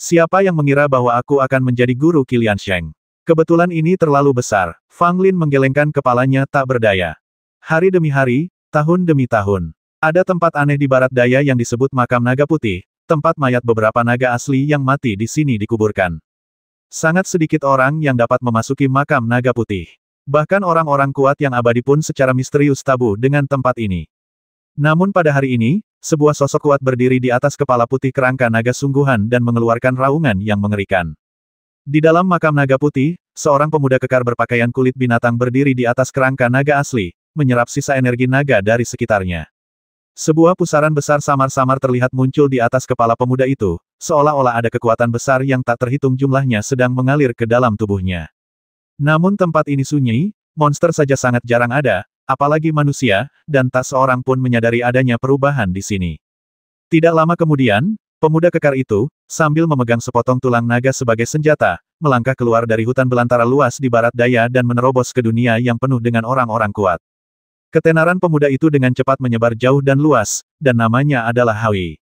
Siapa yang mengira bahwa aku akan menjadi guru Qi Liansheng? Kebetulan ini terlalu besar. Fang Lin menggelengkan kepalanya tak berdaya. Hari demi hari, tahun demi tahun. Ada tempat aneh di barat daya yang disebut Makam Naga Putih, tempat mayat beberapa naga asli yang mati di sini dikuburkan. Sangat sedikit orang yang dapat memasuki Makam Naga Putih. Bahkan orang-orang kuat yang abadi pun secara misterius tabu dengan tempat ini. Namun pada hari ini, sebuah sosok kuat berdiri di atas kepala putih kerangka naga sungguhan dan mengeluarkan raungan yang mengerikan. Di dalam Makam Naga Putih, seorang pemuda kekar berpakaian kulit binatang berdiri di atas kerangka naga asli, menyerap sisa energi naga dari sekitarnya. Sebuah pusaran besar samar-samar terlihat muncul di atas kepala pemuda itu, seolah-olah ada kekuatan besar yang tak terhitung jumlahnya sedang mengalir ke dalam tubuhnya. Namun tempat ini sunyi, monster saja sangat jarang ada, apalagi manusia, dan tak seorang pun menyadari adanya perubahan di sini. Tidak lama kemudian, pemuda kekar itu, sambil memegang sepotong tulang naga sebagai senjata, melangkah keluar dari hutan belantara luas di barat daya dan menerobos ke dunia yang penuh dengan orang-orang kuat. Ketenaran pemuda itu dengan cepat menyebar jauh dan luas, dan namanya adalah Hui.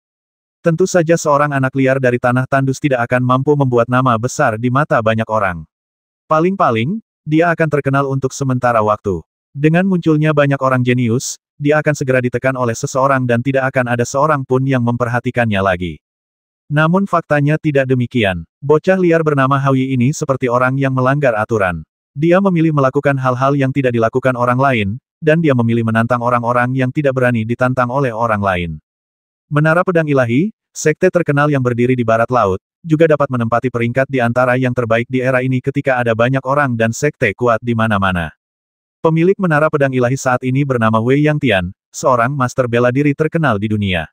Tentu saja seorang anak liar dari tanah tandus tidak akan mampu membuat nama besar di mata banyak orang. Paling-paling, dia akan terkenal untuk sementara waktu. Dengan munculnya banyak orang jenius, dia akan segera ditekan oleh seseorang dan tidak akan ada seorang pun yang memperhatikannya lagi. Namun faktanya tidak demikian. Bocah liar bernama Hui ini seperti orang yang melanggar aturan. Dia memilih melakukan hal-hal yang tidak dilakukan orang lain, dan dia memilih menantang orang-orang yang tidak berani ditantang oleh orang lain. Menara Pedang Ilahi, sekte terkenal yang berdiri di barat laut, juga dapat menempati peringkat di antara yang terbaik di era ini ketika ada banyak orang dan sekte kuat di mana-mana. Pemilik Menara Pedang Ilahi saat ini bernama Wei Yangtian, seorang master bela diri terkenal di dunia.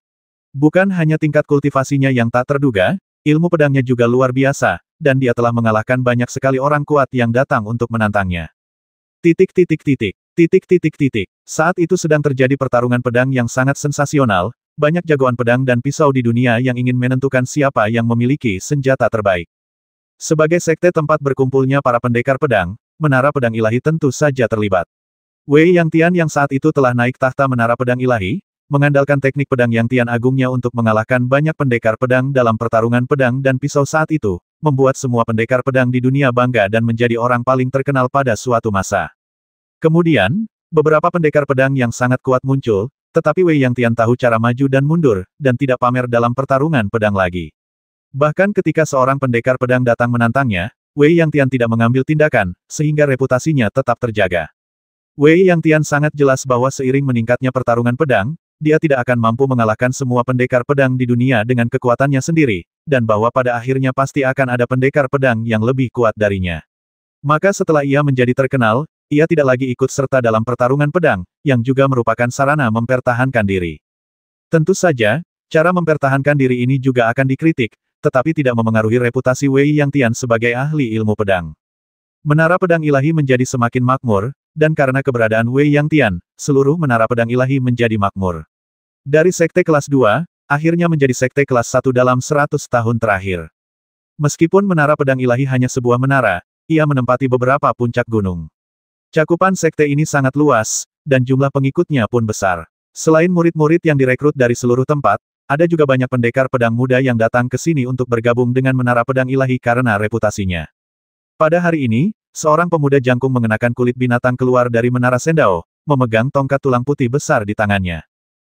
Bukan hanya tingkat kultivasinya yang tak terduga, ilmu pedangnya juga luar biasa, dan dia telah mengalahkan banyak sekali orang kuat yang datang untuk menantangnya. Saat itu sedang terjadi pertarungan pedang yang sangat sensasional, banyak jagoan pedang dan pisau di dunia yang ingin menentukan siapa yang memiliki senjata terbaik. Sebagai sekte tempat berkumpulnya para pendekar pedang, Menara Pedang Ilahi tentu saja terlibat. Wei Yangtian yang saat itu telah naik tahta Menara Pedang Ilahi, mengandalkan teknik pedang Yangtian agungnya untuk mengalahkan banyak pendekar pedang dalam pertarungan pedang dan pisau saat itu, membuat semua pendekar pedang di dunia bangga dan menjadi orang paling terkenal pada suatu masa. Kemudian, beberapa pendekar pedang yang sangat kuat muncul, tetapi Wei Yangtian tahu cara maju dan mundur, dan tidak pamer dalam pertarungan pedang lagi. Bahkan ketika seorang pendekar pedang datang menantangnya, Wei Yangtian tidak mengambil tindakan, sehingga reputasinya tetap terjaga. Wei Yangtian sangat jelas bahwa seiring meningkatnya pertarungan pedang, dia tidak akan mampu mengalahkan semua pendekar pedang di dunia dengan kekuatannya sendiri, dan bahwa pada akhirnya pasti akan ada pendekar pedang yang lebih kuat darinya. Maka setelah ia menjadi terkenal, ia tidak lagi ikut serta dalam pertarungan pedang, yang juga merupakan sarana mempertahankan diri. Tentu saja, cara mempertahankan diri ini juga akan dikritik, tetapi tidak memengaruhi reputasi Wei Yangtian sebagai ahli ilmu pedang. Menara Pedang Ilahi menjadi semakin makmur, dan karena keberadaan Wei Yangtian, seluruh Menara Pedang Ilahi menjadi makmur. Dari sekte kelas 2, akhirnya menjadi sekte kelas 1 dalam 100 tahun terakhir. Meskipun Menara Pedang Ilahi hanya sebuah menara, ia menempati beberapa puncak gunung. Cakupan sekte ini sangat luas, dan jumlah pengikutnya pun besar. Selain murid-murid yang direkrut dari seluruh tempat, ada juga banyak pendekar pedang muda yang datang ke sini untuk bergabung dengan Menara Pedang Ilahi karena reputasinya. Pada hari ini, seorang pemuda jangkung mengenakan kulit binatang keluar dari Menara Sendao, memegang tongkat tulang putih besar di tangannya.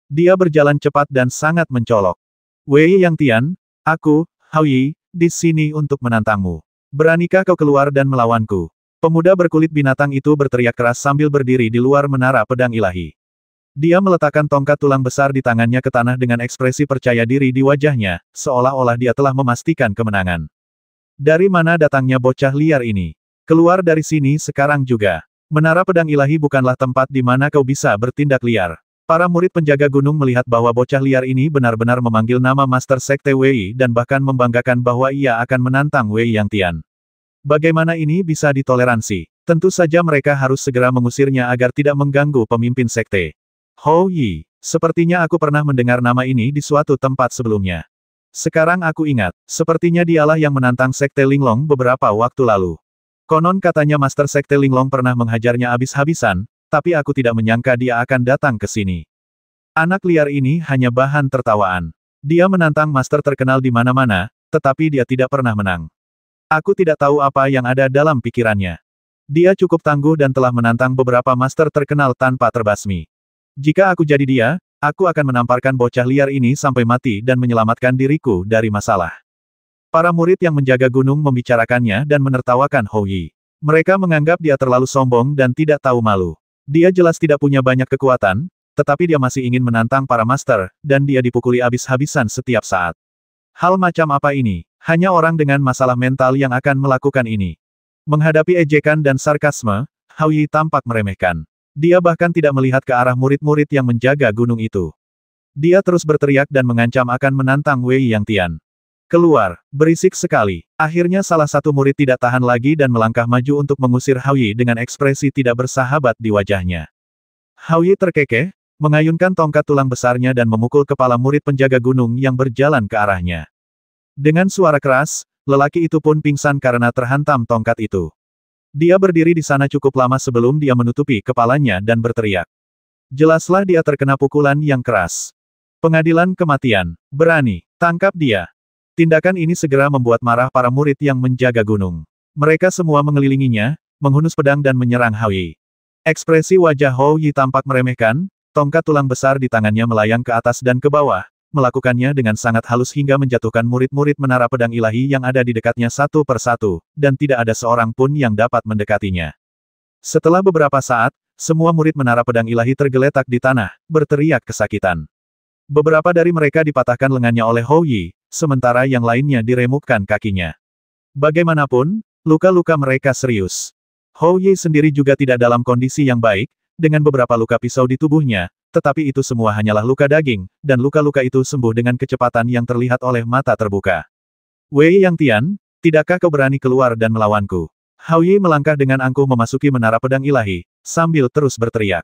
Dia berjalan cepat dan sangat mencolok. Wei Yangtian, aku, Hui, di sini untuk menantangmu. Beranikah kau keluar dan melawanku? Pemuda berkulit binatang itu berteriak keras sambil berdiri di luar Menara Pedang Ilahi. Dia meletakkan tongkat tulang besar di tangannya ke tanah dengan ekspresi percaya diri di wajahnya, seolah-olah dia telah memastikan kemenangan. Dari mana datangnya bocah liar ini? Keluar dari sini sekarang juga. Menara Pedang Ilahi bukanlah tempat di mana kau bisa bertindak liar. Para murid penjaga gunung melihat bahwa bocah liar ini benar-benar memanggil nama Master Sekte Wei dan bahkan membanggakan bahwa ia akan menantang Wei Yangtian. Bagaimana ini bisa ditoleransi? Tentu saja mereka harus segera mengusirnya agar tidak mengganggu pemimpin sekte. Hou Yi, sepertinya aku pernah mendengar nama ini di suatu tempat sebelumnya. Sekarang aku ingat, sepertinya dialah yang menantang sekte Linglong beberapa waktu lalu. Konon katanya Master Sekte Linglong pernah menghajarnya habis-habisan, tapi aku tidak menyangka dia akan datang ke sini. Anak liar ini hanya bahan tertawaan. Dia menantang master terkenal di mana-mana, tetapi dia tidak pernah menang. Aku tidak tahu apa yang ada dalam pikirannya. Dia cukup tangguh dan telah menantang beberapa master terkenal tanpa terbasmi. Jika aku jadi dia, aku akan menamparkan bocah liar ini sampai mati dan menyelamatkan diriku dari masalah. Para murid yang menjaga gunung membicarakannya dan menertawakan Hou Yi. Mereka menganggap dia terlalu sombong dan tidak tahu malu. Dia jelas tidak punya banyak kekuatan, tetapi dia masih ingin menantang para master, dan dia dipukuli habis-habisan setiap saat. Hal macam apa ini? Hanya orang dengan masalah mental yang akan melakukan ini. Menghadapi ejekan dan sarkasme, Hou Yi tampak meremehkan. Dia bahkan tidak melihat ke arah murid-murid yang menjaga gunung itu. Dia terus berteriak dan mengancam akan menantang Wei Yangtian. Keluar, berisik sekali. Akhirnya salah satu murid tidak tahan lagi dan melangkah maju untuk mengusir Hou Yi dengan ekspresi tidak bersahabat di wajahnya. Hou Yi terkekeh, mengayunkan tongkat tulang besarnya dan memukul kepala murid penjaga gunung yang berjalan ke arahnya. Dengan suara keras, lelaki itu pun pingsan karena terhantam tongkat itu. Dia berdiri di sana cukup lama sebelum dia menutupi kepalanya dan berteriak. Jelaslah dia terkena pukulan yang keras. Pengadilan kematian. Berani. Tangkap dia. Tindakan ini segera membuat marah para murid yang menjaga gunung. Mereka semua mengelilinginya, menghunus pedang dan menyerang Hou Yi. Ekspresi wajah Hou Yi tampak meremehkan, tongkat tulang besar di tangannya melayang ke atas dan ke bawah, melakukannya dengan sangat halus hingga menjatuhkan murid-murid menara pedang ilahi yang ada di dekatnya satu persatu, dan tidak ada seorang pun yang dapat mendekatinya. Setelah beberapa saat, semua murid menara pedang ilahi tergeletak di tanah, berteriak kesakitan. Beberapa dari mereka dipatahkan lengannya oleh Hou Yi, sementara yang lainnya diremukkan kakinya. Bagaimanapun, luka-luka mereka serius. Hou Yi sendiri juga tidak dalam kondisi yang baik, dengan beberapa luka pisau di tubuhnya, tetapi itu semua hanyalah luka daging, dan luka-luka itu sembuh dengan kecepatan yang terlihat oleh mata terbuka. Wei Yangtian, tidakkah kau berani keluar dan melawanku? Hou Yi melangkah dengan angkuh memasuki menara pedang ilahi, sambil terus berteriak.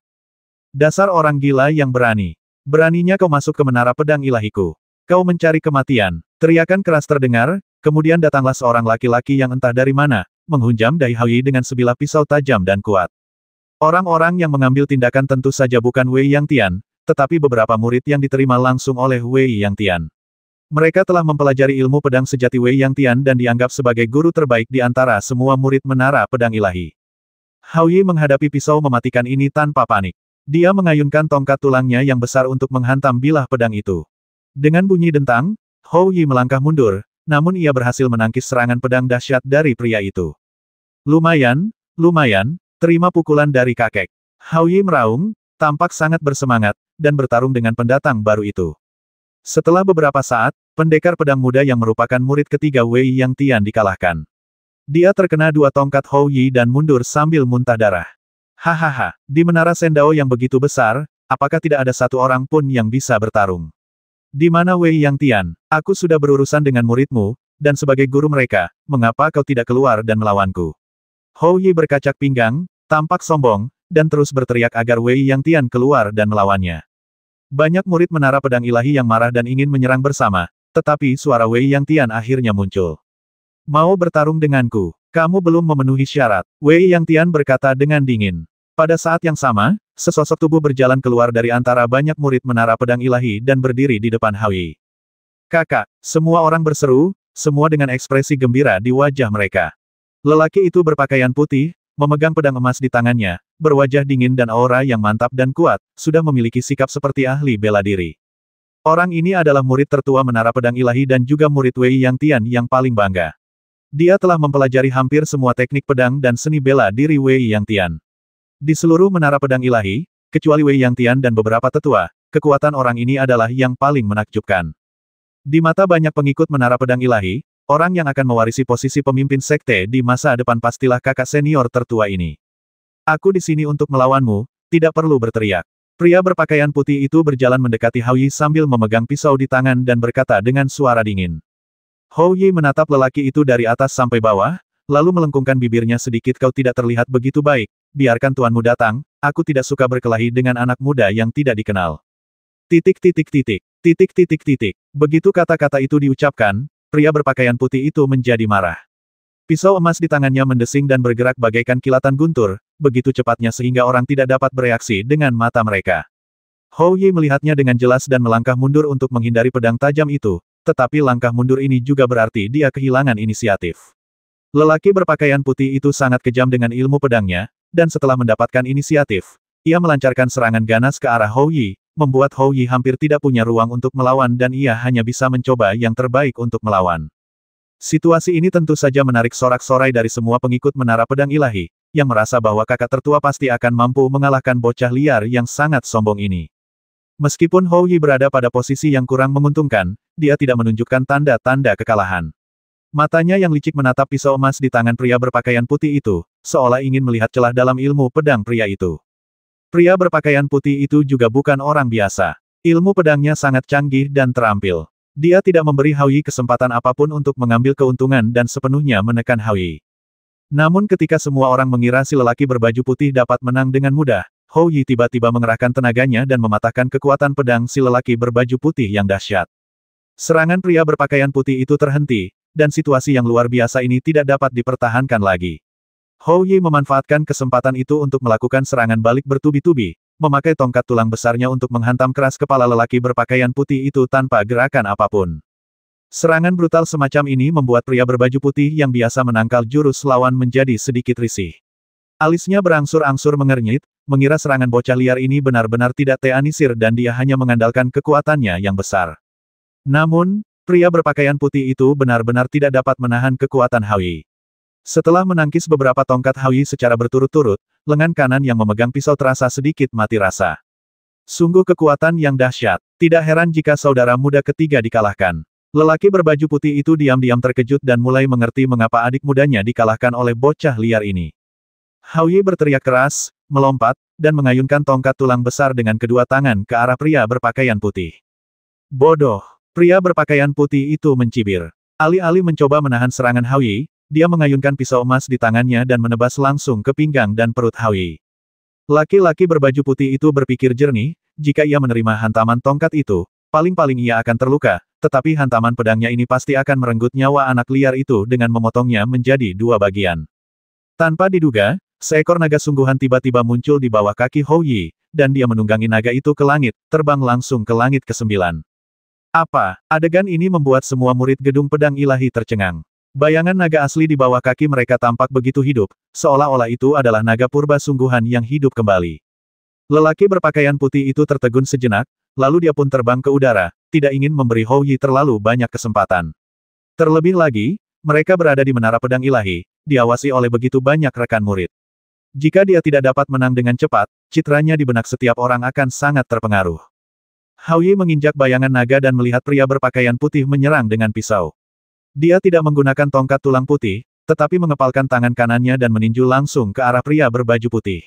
Dasar orang gila yang berani. Beraninya kau masuk ke menara pedang ilahiku. Kau mencari kematian. Teriakan keras terdengar, kemudian datanglah seorang laki-laki yang entah dari mana, menghunjam dahi Hou Yi dengan sebilah pisau tajam dan kuat. Orang-orang yang mengambil tindakan tentu saja bukan Wei Yangtian, tetapi beberapa murid yang diterima langsung oleh Wei Yangtian. Mereka telah mempelajari ilmu pedang sejati Wei Yangtian dan dianggap sebagai guru terbaik di antara semua murid menara pedang ilahi. Hou Yi menghadapi pisau mematikan ini tanpa panik. Dia mengayunkan tongkat tulangnya yang besar untuk menghantam bilah pedang itu. Dengan bunyi dentang, Hou Yi melangkah mundur, namun ia berhasil menangkis serangan pedang dahsyat dari pria itu. Lumayan, terima pukulan dari kakek. Hou Yi meraung, tampak sangat bersemangat, dan bertarung dengan pendatang baru itu. Setelah beberapa saat, pendekar pedang muda yang merupakan murid ketiga Wei Yangtian dikalahkan. Dia terkena dua tongkat Hou Yi dan mundur sambil muntah darah. Hahaha, di menara Sendao yang begitu besar, apakah tidak ada satu orang pun yang bisa bertarung? Di mana Wei Yangtian? Aku sudah berurusan dengan muridmu, dan sebagai guru mereka, mengapa kau tidak keluar dan melawanku? Hou Yi berkacak pinggang, tampak sombong, dan terus berteriak agar Wei Yangtian keluar dan melawannya. Banyak murid menara pedang ilahi yang marah dan ingin menyerang bersama, tetapi suara Wei Yangtian akhirnya muncul. Mau bertarung denganku? Kamu belum memenuhi syarat, Wei Yangtian berkata dengan dingin. Pada saat yang sama, sesosok tubuh berjalan keluar dari antara banyak murid menara pedang ilahi dan berdiri di depan Hou Yi. Kakak, semua orang berseru, semua dengan ekspresi gembira di wajah mereka. Lelaki itu berpakaian putih, memegang pedang emas di tangannya, berwajah dingin dan aura yang mantap dan kuat, sudah memiliki sikap seperti ahli bela diri. Orang ini adalah murid tertua menara pedang ilahi dan juga murid Wei Yangtian yang paling bangga. Dia telah mempelajari hampir semua teknik pedang dan seni bela diri Wei Yangtian. Di seluruh menara pedang ilahi, kecuali Wei Yangtian dan beberapa tetua, kekuatan orang ini adalah yang paling menakjubkan. Di mata banyak pengikut menara pedang ilahi, orang yang akan mewarisi posisi pemimpin sekte di masa depan pastilah kakak senior tertua ini. Aku di sini untuk melawanmu, tidak perlu berteriak. Pria berpakaian putih itu berjalan mendekati Hou Yi sambil memegang pisau di tangan dan berkata dengan suara dingin. Hou Yi menatap lelaki itu dari atas sampai bawah, lalu melengkungkan bibirnya sedikit. Kau tidak terlihat begitu baik, biarkan tuanmu datang, aku tidak suka berkelahi dengan anak muda yang tidak dikenal. Titik titik titik, titik titik titik. Begitu kata-kata itu diucapkan, pria berpakaian putih itu menjadi marah. Pisau emas di tangannya mendesing dan bergerak bagaikan kilatan guntur, begitu cepatnya sehingga orang tidak dapat bereaksi dengan mata mereka. Hou Yi melihatnya dengan jelas dan melangkah mundur untuk menghindari pedang tajam itu, tetapi langkah mundur ini juga berarti dia kehilangan inisiatif. Lelaki berpakaian putih itu sangat kejam dengan ilmu pedangnya, dan setelah mendapatkan inisiatif, ia melancarkan serangan ganas ke arah Hou Yi, membuat Hou Yi hampir tidak punya ruang untuk melawan dan ia hanya bisa mencoba yang terbaik untuk melawan. Situasi ini tentu saja menarik sorak-sorai dari semua pengikut Menara Pedang Ilahi, yang merasa bahwa kakak tertua pasti akan mampu mengalahkan bocah liar yang sangat sombong ini. Meskipun Hou Yi berada pada posisi yang kurang menguntungkan, dia tidak menunjukkan tanda-tanda kekalahan. Matanya yang licik menatap pisau emas di tangan pria berpakaian putih itu, seolah ingin melihat celah dalam ilmu pedang pria itu. Pria berpakaian putih itu juga bukan orang biasa. Ilmu pedangnya sangat canggih dan terampil. Dia tidak memberi Hou Yi kesempatan apapun untuk mengambil keuntungan dan sepenuhnya menekan Hou Yi. Namun ketika semua orang mengira si lelaki berbaju putih dapat menang dengan mudah, Hou Yi tiba-tiba mengerahkan tenaganya dan mematahkan kekuatan pedang si lelaki berbaju putih yang dahsyat. Serangan pria berpakaian putih itu terhenti, dan situasi yang luar biasa ini tidak dapat dipertahankan lagi. Hou Yi memanfaatkan kesempatan itu untuk melakukan serangan balik bertubi-tubi, memakai tongkat tulang besarnya untuk menghantam keras kepala lelaki berpakaian putih itu tanpa gerakan apapun. Serangan brutal semacam ini membuat pria berbaju putih yang biasa menangkal jurus lawan menjadi sedikit risih. Alisnya berangsur-angsur mengernyit, mengira serangan bocah liar ini benar-benar tidak teanisir dan dia hanya mengandalkan kekuatannya yang besar. Namun, pria berpakaian putih itu benar-benar tidak dapat menahan kekuatan Hou Yi. Setelah menangkis beberapa tongkat Hou Yi secara berturut-turut, lengan kanan yang memegang pisau terasa sedikit mati rasa. Sungguh kekuatan yang dahsyat. Tidak heran jika saudara muda ketiga dikalahkan. Lelaki berbaju putih itu diam-diam terkejut dan mulai mengerti mengapa adik mudanya dikalahkan oleh bocah liar ini. Hou Yi berteriak keras, melompat, dan mengayunkan tongkat tulang besar dengan kedua tangan ke arah pria berpakaian putih. Bodoh! Pria berpakaian putih itu mencibir. Alih-alih mencoba menahan serangan Hou Yi, dia mengayunkan pisau emas di tangannya dan menebas langsung ke pinggang dan perut Hou Yi. Laki-laki berbaju putih itu berpikir jernih, jika ia menerima hantaman tongkat itu, paling-paling ia akan terluka, tetapi hantaman pedangnya ini pasti akan merenggut nyawa anak liar itu dengan memotongnya menjadi dua bagian. Tanpa diduga, seekor naga sungguhan tiba-tiba muncul di bawah kaki Hou Yi, dan dia menunggangi naga itu ke langit, terbang langsung ke langit ke-9. Apa? Adegan ini membuat semua murid gedung pedang ilahi tercengang. Bayangan naga asli di bawah kaki mereka tampak begitu hidup, seolah-olah itu adalah naga purba sungguhan yang hidup kembali. Lelaki berpakaian putih itu tertegun sejenak, lalu dia pun terbang ke udara, tidak ingin memberi Hou Yi terlalu banyak kesempatan. Terlebih lagi, mereka berada di Menara Pedang Ilahi, diawasi oleh begitu banyak rekan murid. Jika dia tidak dapat menang dengan cepat, citranya di benak setiap orang akan sangat terpengaruh. Hou Yi menginjak bayangan naga dan melihat pria berpakaian putih menyerang dengan pisau. Dia tidak menggunakan tongkat tulang putih, tetapi mengepalkan tangan kanannya dan meninju langsung ke arah pria berbaju putih.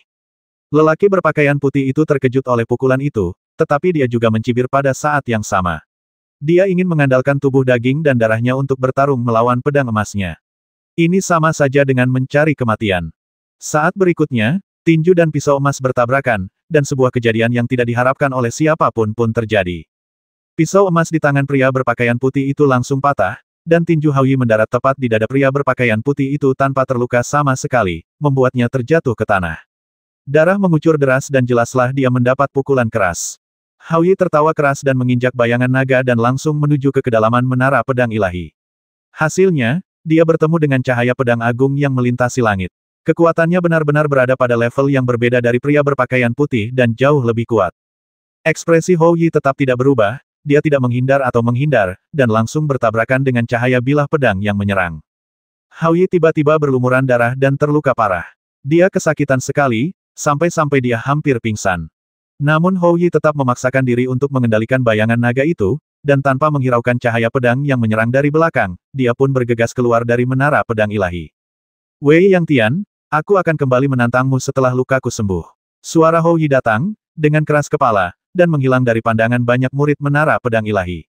Lelaki berpakaian putih itu terkejut oleh pukulan itu, tetapi dia juga mencibir pada saat yang sama. Dia ingin mengandalkan tubuh daging dan darahnya untuk bertarung melawan pedang emasnya. Ini sama saja dengan mencari kematian. Saat berikutnya, tinju dan pisau emas bertabrakan, dan sebuah kejadian yang tidak diharapkan oleh siapapun pun terjadi. Pisau emas di tangan pria berpakaian putih itu langsung patah, dan tinju Hou Yi mendarat tepat di dada pria berpakaian putih itu tanpa terluka sama sekali, membuatnya terjatuh ke tanah. Darah mengucur deras dan jelaslah dia mendapat pukulan keras. Hou Yi tertawa keras dan menginjak bayangan naga dan langsung menuju ke kedalaman Menara Pedang Ilahi. Hasilnya, dia bertemu dengan cahaya pedang agung yang melintasi langit. Kekuatannya benar-benar berada pada level yang berbeda dari pria berpakaian putih dan jauh lebih kuat. Ekspresi Hou Yi tetap tidak berubah, dia tidak menghindar atau menghindar, dan langsung bertabrakan dengan cahaya bilah pedang yang menyerang. Hou Yi tiba-tiba berlumuran darah dan terluka parah. Dia kesakitan sekali, sampai-sampai dia hampir pingsan. Namun Hou Yi tetap memaksakan diri untuk mengendalikan bayangan naga itu, dan tanpa menghiraukan cahaya pedang yang menyerang dari belakang, dia pun bergegas keluar dari Menara Pedang Ilahi. Wei Yang Tian, aku akan kembali menantangmu setelah lukaku sembuh. Suara Hou Yi datang, dengan keras kepala, dan menghilang dari pandangan banyak murid Menara Pedang Ilahi.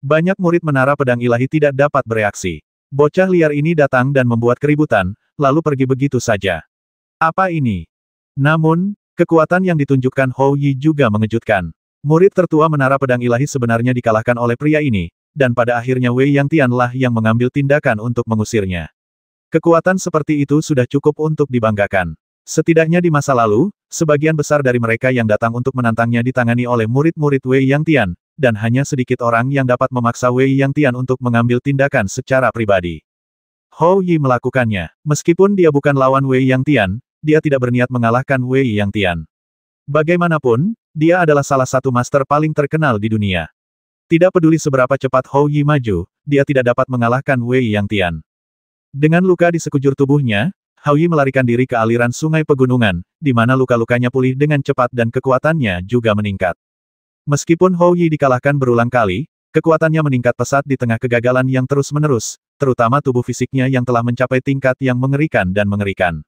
Banyak murid Menara Pedang Ilahi tidak dapat bereaksi. Bocah liar ini datang dan membuat keributan, lalu pergi begitu saja. Apa ini? Namun, kekuatan yang ditunjukkan Hou Yi juga mengejutkan. Murid tertua Menara Pedang Ilahi sebenarnya dikalahkan oleh pria ini, dan pada akhirnya Wei Yangtian lah yang mengambil tindakan untuk mengusirnya. Kekuatan seperti itu sudah cukup untuk dibanggakan. Setidaknya di masa lalu, sebagian besar dari mereka yang datang untuk menantangnya ditangani oleh murid-murid Wei Yangtian, dan hanya sedikit orang yang dapat memaksa Wei Yangtian untuk mengambil tindakan secara pribadi. Hou Yi melakukannya. Meskipun dia bukan lawan Wei Yangtian, dia tidak berniat mengalahkan Wei Yangtian. Bagaimanapun, dia adalah salah satu master paling terkenal di dunia. Tidak peduli seberapa cepat Hou Yi maju, dia tidak dapat mengalahkan Wei Yangtian. Dengan luka di sekujur tubuhnya, Hou Yi melarikan diri ke aliran sungai pegunungan, di mana luka-lukanya pulih dengan cepat dan kekuatannya juga meningkat. Meskipun Hou Yi dikalahkan berulang kali, kekuatannya meningkat pesat di tengah kegagalan yang terus-menerus, terutama tubuh fisiknya yang telah mencapai tingkat yang mengerikan dan mengerikan.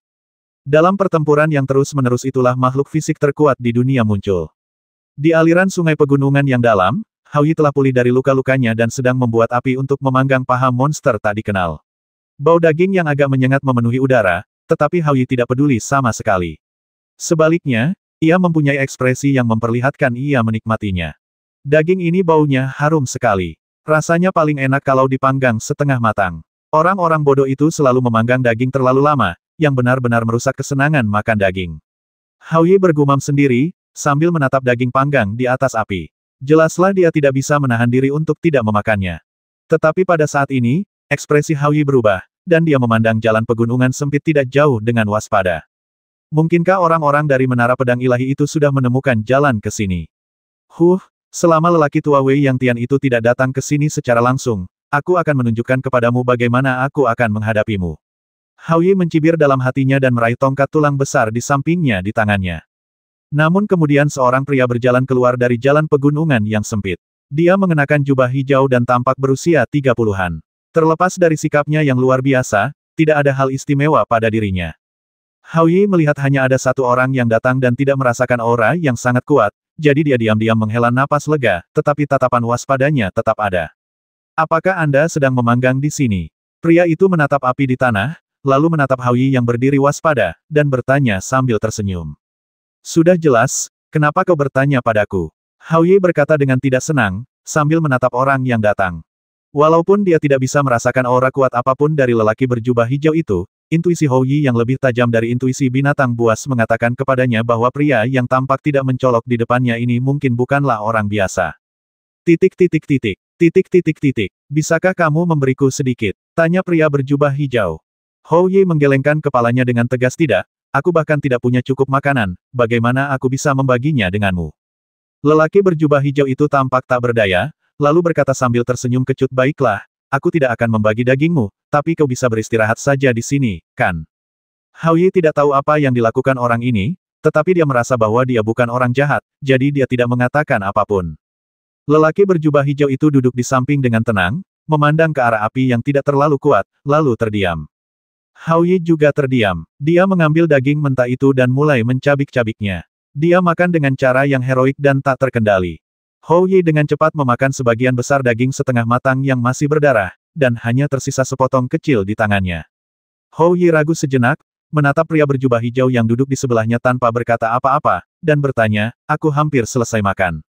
Dalam pertempuran yang terus-menerus itulah makhluk fisik terkuat di dunia muncul. Di aliran sungai pegunungan yang dalam, Hou Yi telah pulih dari luka-lukanya dan sedang membuat api untuk memanggang paha monster tak dikenal. Bau daging yang agak menyengat memenuhi udara, tetapi Hou Yi tidak peduli sama sekali. Sebaliknya, ia mempunyai ekspresi yang memperlihatkan ia menikmatinya. Daging ini baunya harum sekali. Rasanya paling enak kalau dipanggang setengah matang. Orang-orang bodoh itu selalu memanggang daging terlalu lama, yang benar-benar merusak kesenangan makan daging. Hou Yi bergumam sendiri, sambil menatap daging panggang di atas api. Jelaslah dia tidak bisa menahan diri untuk tidak memakannya. Tetapi pada saat ini, ekspresi Hou Yi berubah, dan dia memandang jalan pegunungan sempit tidak jauh dengan waspada. Mungkinkah orang-orang dari Menara Pedang Ilahi itu sudah menemukan jalan ke sini? Selama lelaki tua Wei Yangtian itu tidak datang ke sini secara langsung, aku akan menunjukkan kepadamu bagaimana aku akan menghadapimu. Hou Yi mencibir dalam hatinya dan meraih tongkat tulang besar di sampingnya di tangannya. Namun kemudian seorang pria berjalan keluar dari jalan pegunungan yang sempit. Dia mengenakan jubah hijau dan tampak berusia 30-an. Terlepas dari sikapnya yang luar biasa, tidak ada hal istimewa pada dirinya. Hou Yi melihat hanya ada satu orang yang datang dan tidak merasakan aura yang sangat kuat, jadi dia diam-diam menghela napas lega, tetapi tatapan waspadanya tetap ada. Apakah Anda sedang memanggang di sini? Pria itu menatap api di tanah, lalu menatap Hou Yi yang berdiri waspada, dan bertanya sambil tersenyum. Sudah jelas, kenapa kau bertanya padaku? Hou Yi berkata dengan tidak senang, sambil menatap orang yang datang. Walaupun dia tidak bisa merasakan aura kuat apapun dari lelaki berjubah hijau itu, intuisi Hou Yi yang lebih tajam dari intuisi binatang buas mengatakan kepadanya bahwa pria yang tampak tidak mencolok di depannya ini mungkin bukanlah orang biasa. Bisakah kamu memberiku sedikit? Tanya pria berjubah hijau. Hou Yi menggelengkan kepalanya dengan tegas. Tidak, aku bahkan tidak punya cukup makanan, bagaimana aku bisa membaginya denganmu? Lelaki berjubah hijau itu tampak tak berdaya, lalu berkata sambil tersenyum kecut, baiklah, aku tidak akan membagi dagingmu, tapi kau bisa beristirahat saja di sini, kan? Hou Yi tidak tahu apa yang dilakukan orang ini, tetapi dia merasa bahwa dia bukan orang jahat, jadi dia tidak mengatakan apapun. Lelaki berjubah hijau itu duduk di samping dengan tenang, memandang ke arah api yang tidak terlalu kuat, lalu terdiam. Hou Yi juga terdiam. Dia mengambil daging mentah itu dan mulai mencabik-cabiknya. Dia makan dengan cara yang heroik dan tak terkendali. Hou Yi dengan cepat memakan sebagian besar daging setengah matang yang masih berdarah, dan hanya tersisa sepotong kecil di tangannya. Hou Yi ragu sejenak, menatap pria berjubah hijau yang duduk di sebelahnya tanpa berkata apa-apa, dan bertanya, aku hampir selesai makan.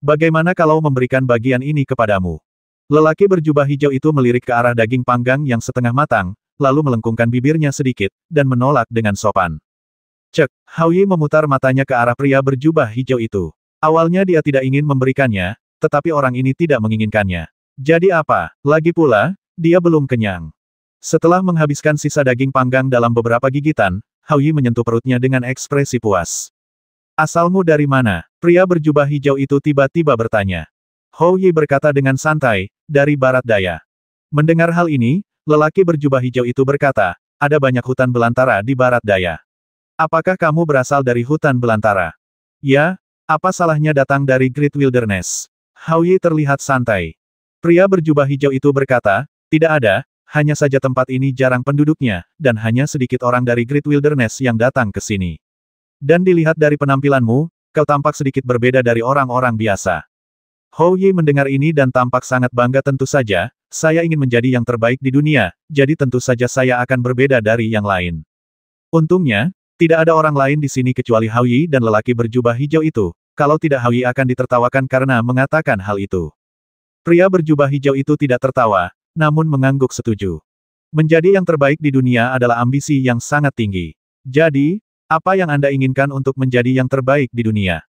Bagaimana kalau memberikan bagian ini kepadamu? Lelaki berjubah hijau itu melirik ke arah daging panggang yang setengah matang, lalu melengkungkan bibirnya sedikit, dan menolak dengan sopan. Cek, Hou Yi memutar matanya ke arah pria berjubah hijau itu. Awalnya dia tidak ingin memberikannya, tetapi orang ini tidak menginginkannya. Jadi apa? Lagi pula, dia belum kenyang. Setelah menghabiskan sisa daging panggang dalam beberapa gigitan, Hou Yi menyentuh perutnya dengan ekspresi puas. Asalmu dari mana? Pria berjubah hijau itu tiba-tiba bertanya. Hou Yi berkata dengan santai, dari barat daya. Mendengar hal ini, lelaki berjubah hijau itu berkata, ada banyak hutan belantara di barat daya. Apakah kamu berasal dari hutan belantara? Ya. Apa salahnya datang dari Great Wilderness? Hou Yi terlihat santai. Pria berjubah hijau itu berkata, tidak ada, hanya saja tempat ini jarang penduduknya, dan hanya sedikit orang dari Great Wilderness yang datang ke sini. Dan dilihat dari penampilanmu, kau tampak sedikit berbeda dari orang-orang biasa. Hou Yi mendengar ini dan tampak sangat bangga tentu saja, saya ingin menjadi yang terbaik di dunia, jadi tentu saja saya akan berbeda dari yang lain. Untungnya, tidak ada orang lain di sini kecuali Hao Yi dan lelaki berjubah hijau itu, kalau tidak Hao Yi akan ditertawakan karena mengatakan hal itu. Pria berjubah hijau itu tidak tertawa, namun mengangguk setuju. Menjadi yang terbaik di dunia adalah ambisi yang sangat tinggi. Jadi, apa yang Anda inginkan untuk menjadi yang terbaik di dunia?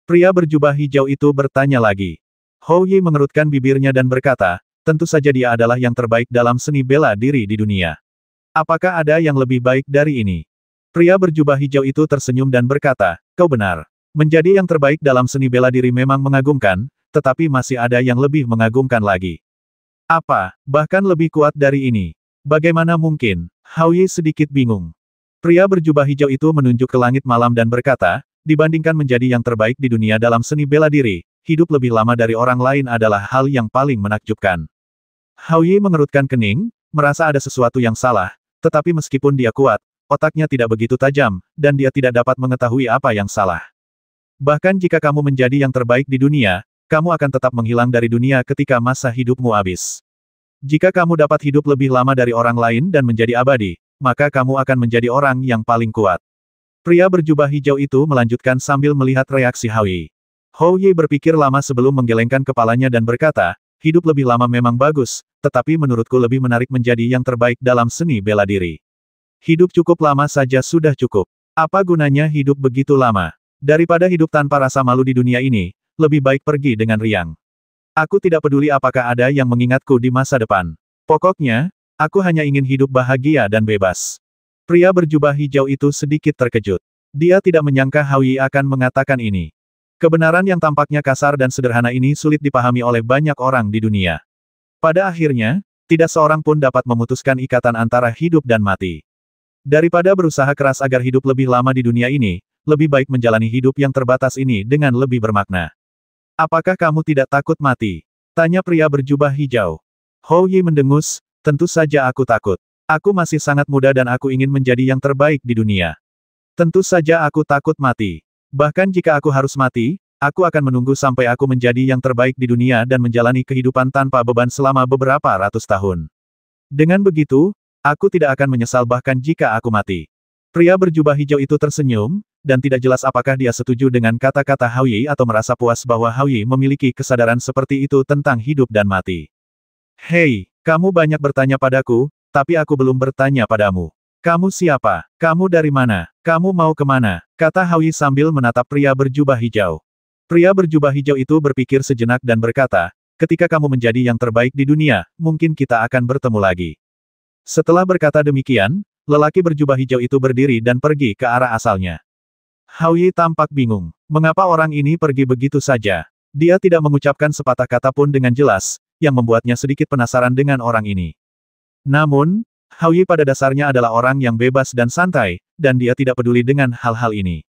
Pria berjubah hijau itu bertanya lagi. Hao Yi mengerutkan bibirnya dan berkata, tentu saja dia adalah yang terbaik dalam seni bela diri di dunia. Apakah ada yang lebih baik dari ini? Pria berjubah hijau itu tersenyum dan berkata, kau benar. Menjadi yang terbaik dalam seni bela diri memang mengagumkan, tetapi masih ada yang lebih mengagumkan lagi. Apa, bahkan lebih kuat dari ini? Bagaimana mungkin? Hao Yi sedikit bingung. Pria berjubah hijau itu menunjuk ke langit malam dan berkata, dibandingkan menjadi yang terbaik di dunia dalam seni bela diri, hidup lebih lama dari orang lain adalah hal yang paling menakjubkan. Hao Yi mengerutkan kening, merasa ada sesuatu yang salah, tetapi meskipun dia kuat, otaknya tidak begitu tajam, dan dia tidak dapat mengetahui apa yang salah. Bahkan jika kamu menjadi yang terbaik di dunia, kamu akan tetap menghilang dari dunia ketika masa hidupmu habis. Jika kamu dapat hidup lebih lama dari orang lain dan menjadi abadi, maka kamu akan menjadi orang yang paling kuat. Pria berjubah hijau itu melanjutkan sambil melihat reaksi Hao Yi. Hao Yi berpikir lama sebelum menggelengkan kepalanya dan berkata, hidup lebih lama memang bagus, tetapi menurutku lebih menarik menjadi yang terbaik dalam seni bela diri. Hidup cukup lama saja sudah cukup. Apa gunanya hidup begitu lama? Daripada hidup tanpa rasa malu di dunia ini, lebih baik pergi dengan riang. Aku tidak peduli apakah ada yang mengingatku di masa depan. Pokoknya, aku hanya ingin hidup bahagia dan bebas. Pria berjubah hijau itu sedikit terkejut. Dia tidak menyangka Hao Yi akan mengatakan ini. Kebenaran yang tampaknya kasar dan sederhana ini sulit dipahami oleh banyak orang di dunia. Pada akhirnya, tidak seorang pun dapat memutuskan ikatan antara hidup dan mati. Daripada berusaha keras agar hidup lebih lama di dunia ini, lebih baik menjalani hidup yang terbatas ini dengan lebih bermakna. Apakah kamu tidak takut mati? Tanya pria berjubah hijau. Hao Yi mendengus, tentu saja aku takut. Aku masih sangat muda dan aku ingin menjadi yang terbaik di dunia. Tentu saja aku takut mati. Bahkan jika aku harus mati, aku akan menunggu sampai aku menjadi yang terbaik di dunia dan menjalani kehidupan tanpa beban selama beberapa ratus tahun. Dengan begitu, aku tidak akan menyesal bahkan jika aku mati. Pria berjubah hijau itu tersenyum, dan tidak jelas apakah dia setuju dengan kata-kata Hao Yi atau merasa puas bahwa Hao Yi memiliki kesadaran seperti itu tentang hidup dan mati. Hei, kamu banyak bertanya padaku, tapi aku belum bertanya padamu. Kamu siapa? Kamu dari mana? Kamu mau kemana? Kata Hao Yi sambil menatap pria berjubah hijau. Pria berjubah hijau itu berpikir sejenak dan berkata, ketika kamu menjadi yang terbaik di dunia, mungkin kita akan bertemu lagi. Setelah berkata demikian, lelaki berjubah hijau itu berdiri dan pergi ke arah asalnya. Hao Yi tampak bingung. Mengapa orang ini pergi begitu saja? Dia tidak mengucapkan sepatah kata pun dengan jelas, yang membuatnya sedikit penasaran dengan orang ini. Namun, Hao Yi pada dasarnya adalah orang yang bebas dan santai, dan dia tidak peduli dengan hal-hal ini.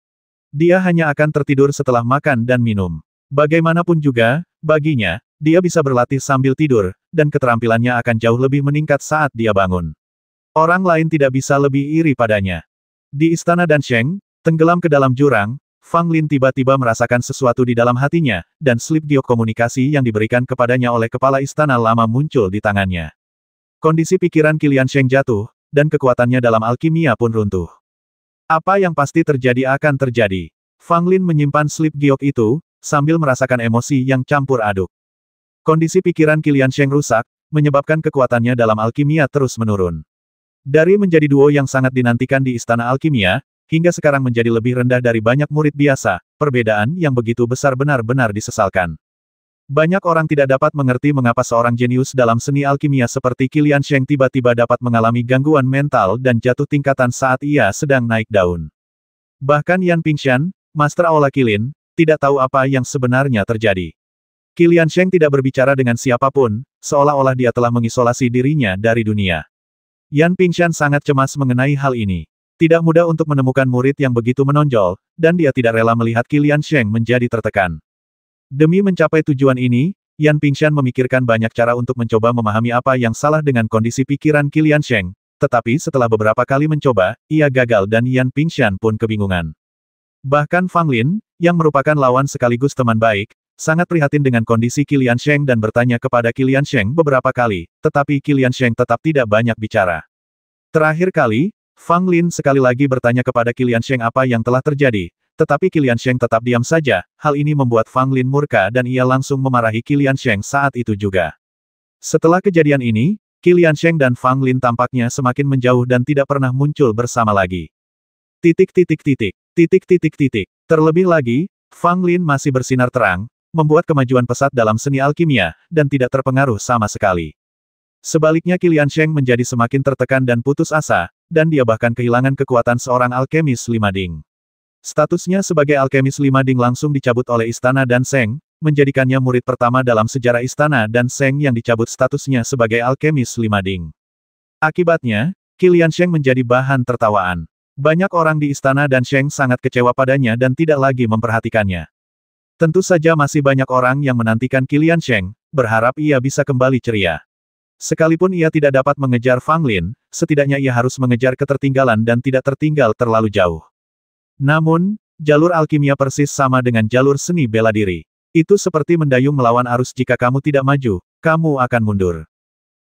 Dia hanya akan tertidur setelah makan dan minum. Bagaimanapun juga, baginya, dia bisa berlatih sambil tidur, dan keterampilannya akan jauh lebih meningkat saat dia bangun. Orang lain tidak bisa lebih iri padanya. Di istana Dansheng, tenggelam ke dalam jurang, Fang Lin tiba-tiba merasakan sesuatu di dalam hatinya, dan slip giok komunikasi yang diberikan kepadanya oleh kepala istana lama muncul di tangannya. Kondisi pikiran Qilian Sheng jatuh, dan kekuatannya dalam alkimia pun runtuh. Apa yang pasti terjadi akan terjadi. Fang Lin menyimpan slip giok itu, sambil merasakan emosi yang campur aduk. Kondisi pikiran Qilian Sheng rusak, menyebabkan kekuatannya dalam alkimia terus menurun. Dari menjadi duo yang sangat dinantikan di istana alkimia, hingga sekarang menjadi lebih rendah dari banyak murid biasa, perbedaan yang begitu besar benar-benar disesalkan. Banyak orang tidak dapat mengerti mengapa seorang jenius dalam seni alkimia seperti Qilian Sheng tiba-tiba dapat mengalami gangguan mental dan jatuh tingkatan saat ia sedang naik daun. Bahkan Yan Pingshan, Master Aula Qilin, tidak tahu apa yang sebenarnya terjadi. Qilian Sheng tidak berbicara dengan siapapun, seolah-olah dia telah mengisolasi dirinya dari dunia. Yan Pingshan sangat cemas mengenai hal ini. Tidak mudah untuk menemukan murid yang begitu menonjol, dan dia tidak rela melihat Qilian Sheng menjadi tertekan. Demi mencapai tujuan ini, Yan Pingshan memikirkan banyak cara untuk mencoba memahami apa yang salah dengan kondisi pikiran Qilian Sheng, tetapi setelah beberapa kali mencoba, ia gagal dan Yan Pingshan pun kebingungan. Bahkan Fang Lin, yang merupakan lawan sekaligus teman baik, sangat prihatin dengan kondisi Qilian Sheng dan bertanya kepada Qilian Sheng beberapa kali, tetapi Qilian Sheng tetap tidak banyak bicara. Terakhir kali, Fang Lin sekali lagi bertanya kepada Qilian Sheng apa yang telah terjadi, tetapi Qilian Sheng tetap diam saja. Hal ini membuat Fang Lin murka dan ia langsung memarahi Qilian Sheng saat itu juga. Setelah kejadian ini, Qilian Sheng dan Fang Lin tampaknya semakin menjauh dan tidak pernah muncul bersama lagi. Terlebih lagi, Fang Lin masih bersinar terang, membuat kemajuan pesat dalam seni alkimia, dan tidak terpengaruh sama sekali. Sebaliknya Qilian Sheng menjadi semakin tertekan dan putus asa, dan dia bahkan kehilangan kekuatan seorang alkemis 5 ding. Statusnya sebagai alkemis 5 ding langsung dicabut oleh Istana Dan Seng, menjadikannya murid pertama dalam sejarah Istana Dan Seng yang dicabut statusnya sebagai alkemis 5 ding. Akibatnya, Qilian Sheng menjadi bahan tertawaan. Banyak orang di Istana Dan Seng sangat kecewa padanya dan tidak lagi memperhatikannya. Tentu saja masih banyak orang yang menantikan Qilian Sheng, berharap ia bisa kembali ceria. Sekalipun ia tidak dapat mengejar Fang Lin, setidaknya ia harus mengejar ketertinggalan dan tidak tertinggal terlalu jauh. Namun, jalur alkimia persis sama dengan jalur seni bela diri. Itu seperti mendayung melawan arus. Jika kamu tidak maju, kamu akan mundur.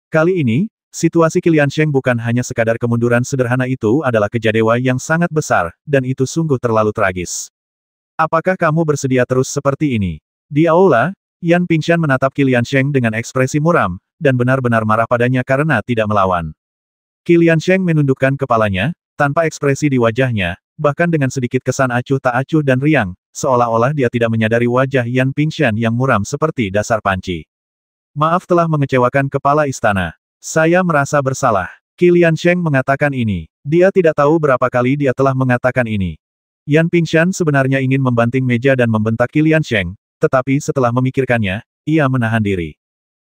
Kali ini, situasi Qilian Sheng bukan hanya sekadar kemunduran sederhana, itu adalah kejadian yang sangat besar, dan itu sungguh terlalu tragis. Apakah kamu bersedia terus seperti ini? Di aula, Yan Pingshan menatap Qilian Sheng dengan ekspresi muram, dan benar-benar marah padanya karena tidak melawan. Qilian Sheng menundukkan kepalanya, tanpa ekspresi di wajahnya, bahkan dengan sedikit kesan acuh tak acuh dan riang, seolah-olah dia tidak menyadari wajah Yan Pingshan yang muram seperti dasar panci. Maaf telah mengecewakan kepala istana. Saya merasa bersalah. Qilian Sheng mengatakan ini. Dia tidak tahu berapa kali dia telah mengatakan ini. Yan Pingshan sebenarnya ingin membanting meja dan membentak Qilian Sheng, tetapi setelah memikirkannya, ia menahan diri.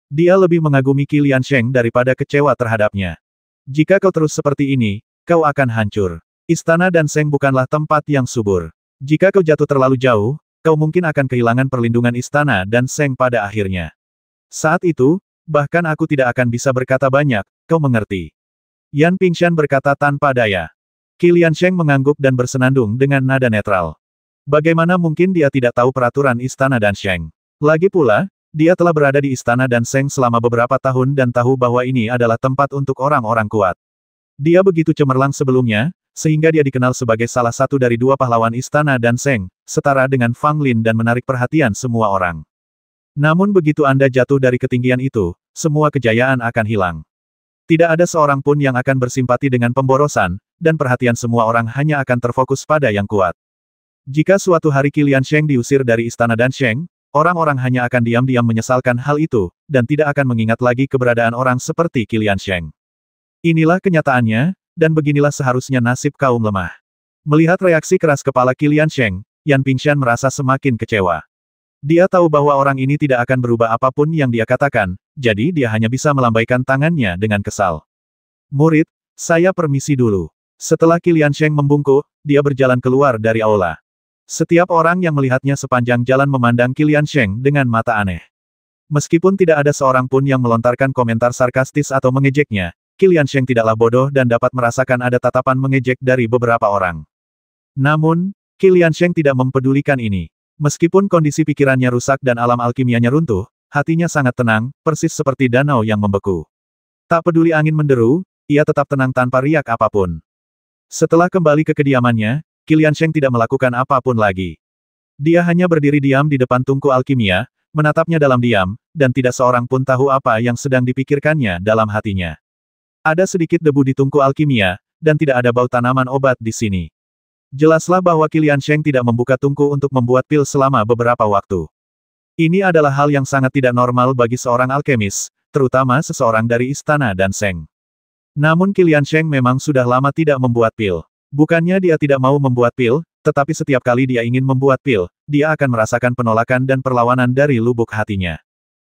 Dia lebih mengagumi Qilian Sheng daripada kecewa terhadapnya. Jika kau terus seperti ini, kau akan hancur. Istana Dan Seng bukanlah tempat yang subur. Jika kau jatuh terlalu jauh, kau mungkin akan kehilangan perlindungan Istana Dan Seng pada akhirnya. Saat itu, bahkan aku tidak akan bisa berkata banyak, kau mengerti. Yan Pingshan berkata tanpa daya. Qilian Sheng mengangguk dan bersenandung dengan nada netral. Bagaimana mungkin dia tidak tahu peraturan Istana Dan Seng? Lagi pula, dia telah berada di Istana Dan Seng selama beberapa tahun dan tahu bahwa ini adalah tempat untuk orang-orang kuat. Dia begitu cemerlang sebelumnya, sehingga dia dikenal sebagai salah satu dari 2 pahlawan Istana Dan Seng, setara dengan Fang Lin dan menarik perhatian semua orang. Namun begitu Anda jatuh dari ketinggian itu, semua kejayaan akan hilang. Tidak ada seorang pun yang akan bersimpati dengan pemborosan, dan perhatian semua orang hanya akan terfokus pada yang kuat. Jika suatu hari Qilian Sheng diusir dari Istana Dan Seng, orang-orang hanya akan diam-diam menyesalkan hal itu, dan tidak akan mengingat lagi keberadaan orang seperti Qilian Sheng. Inilah kenyataannya, dan beginilah seharusnya nasib kaum lemah. Melihat reaksi keras kepala Qilian Sheng, Yan Pingshan merasa semakin kecewa. Dia tahu bahwa orang ini tidak akan berubah apapun yang dia katakan, jadi dia hanya bisa melambaikan tangannya dengan kesal. Murid, saya permisi dulu. Setelah Qilian Sheng membungkuk, dia berjalan keluar dari aula. Setiap orang yang melihatnya sepanjang jalan memandang Qilian Sheng dengan mata aneh. Meskipun tidak ada seorang pun yang melontarkan komentar sarkastis atau mengejeknya, Qilian Sheng tidaklah bodoh dan dapat merasakan ada tatapan mengejek dari beberapa orang. Namun, Qilian Sheng tidak mempedulikan ini. Meskipun kondisi pikirannya rusak dan alam alkimianya runtuh, hatinya sangat tenang, persis seperti danau yang membeku. Tak peduli angin menderu, ia tetap tenang tanpa riak apapun. Setelah kembali ke kediamannya, Qilian Sheng tidak melakukan apapun lagi. Dia hanya berdiri diam di depan tungku alkimia, menatapnya dalam diam, dan tidak seorang pun tahu apa yang sedang dipikirkannya dalam hatinya. Ada sedikit debu di tungku alkimia, dan tidak ada bau tanaman obat di sini. Jelaslah bahwa Qilian Sheng tidak membuka tungku untuk membuat pil selama beberapa waktu. Ini adalah hal yang sangat tidak normal bagi seorang alkemis, terutama seseorang dari Istana Dan Seng. Namun Qilian Sheng memang sudah lama tidak membuat pil. Bukannya dia tidak mau membuat pil, tetapi setiap kali dia ingin membuat pil, dia akan merasakan penolakan dan perlawanan dari lubuk hatinya.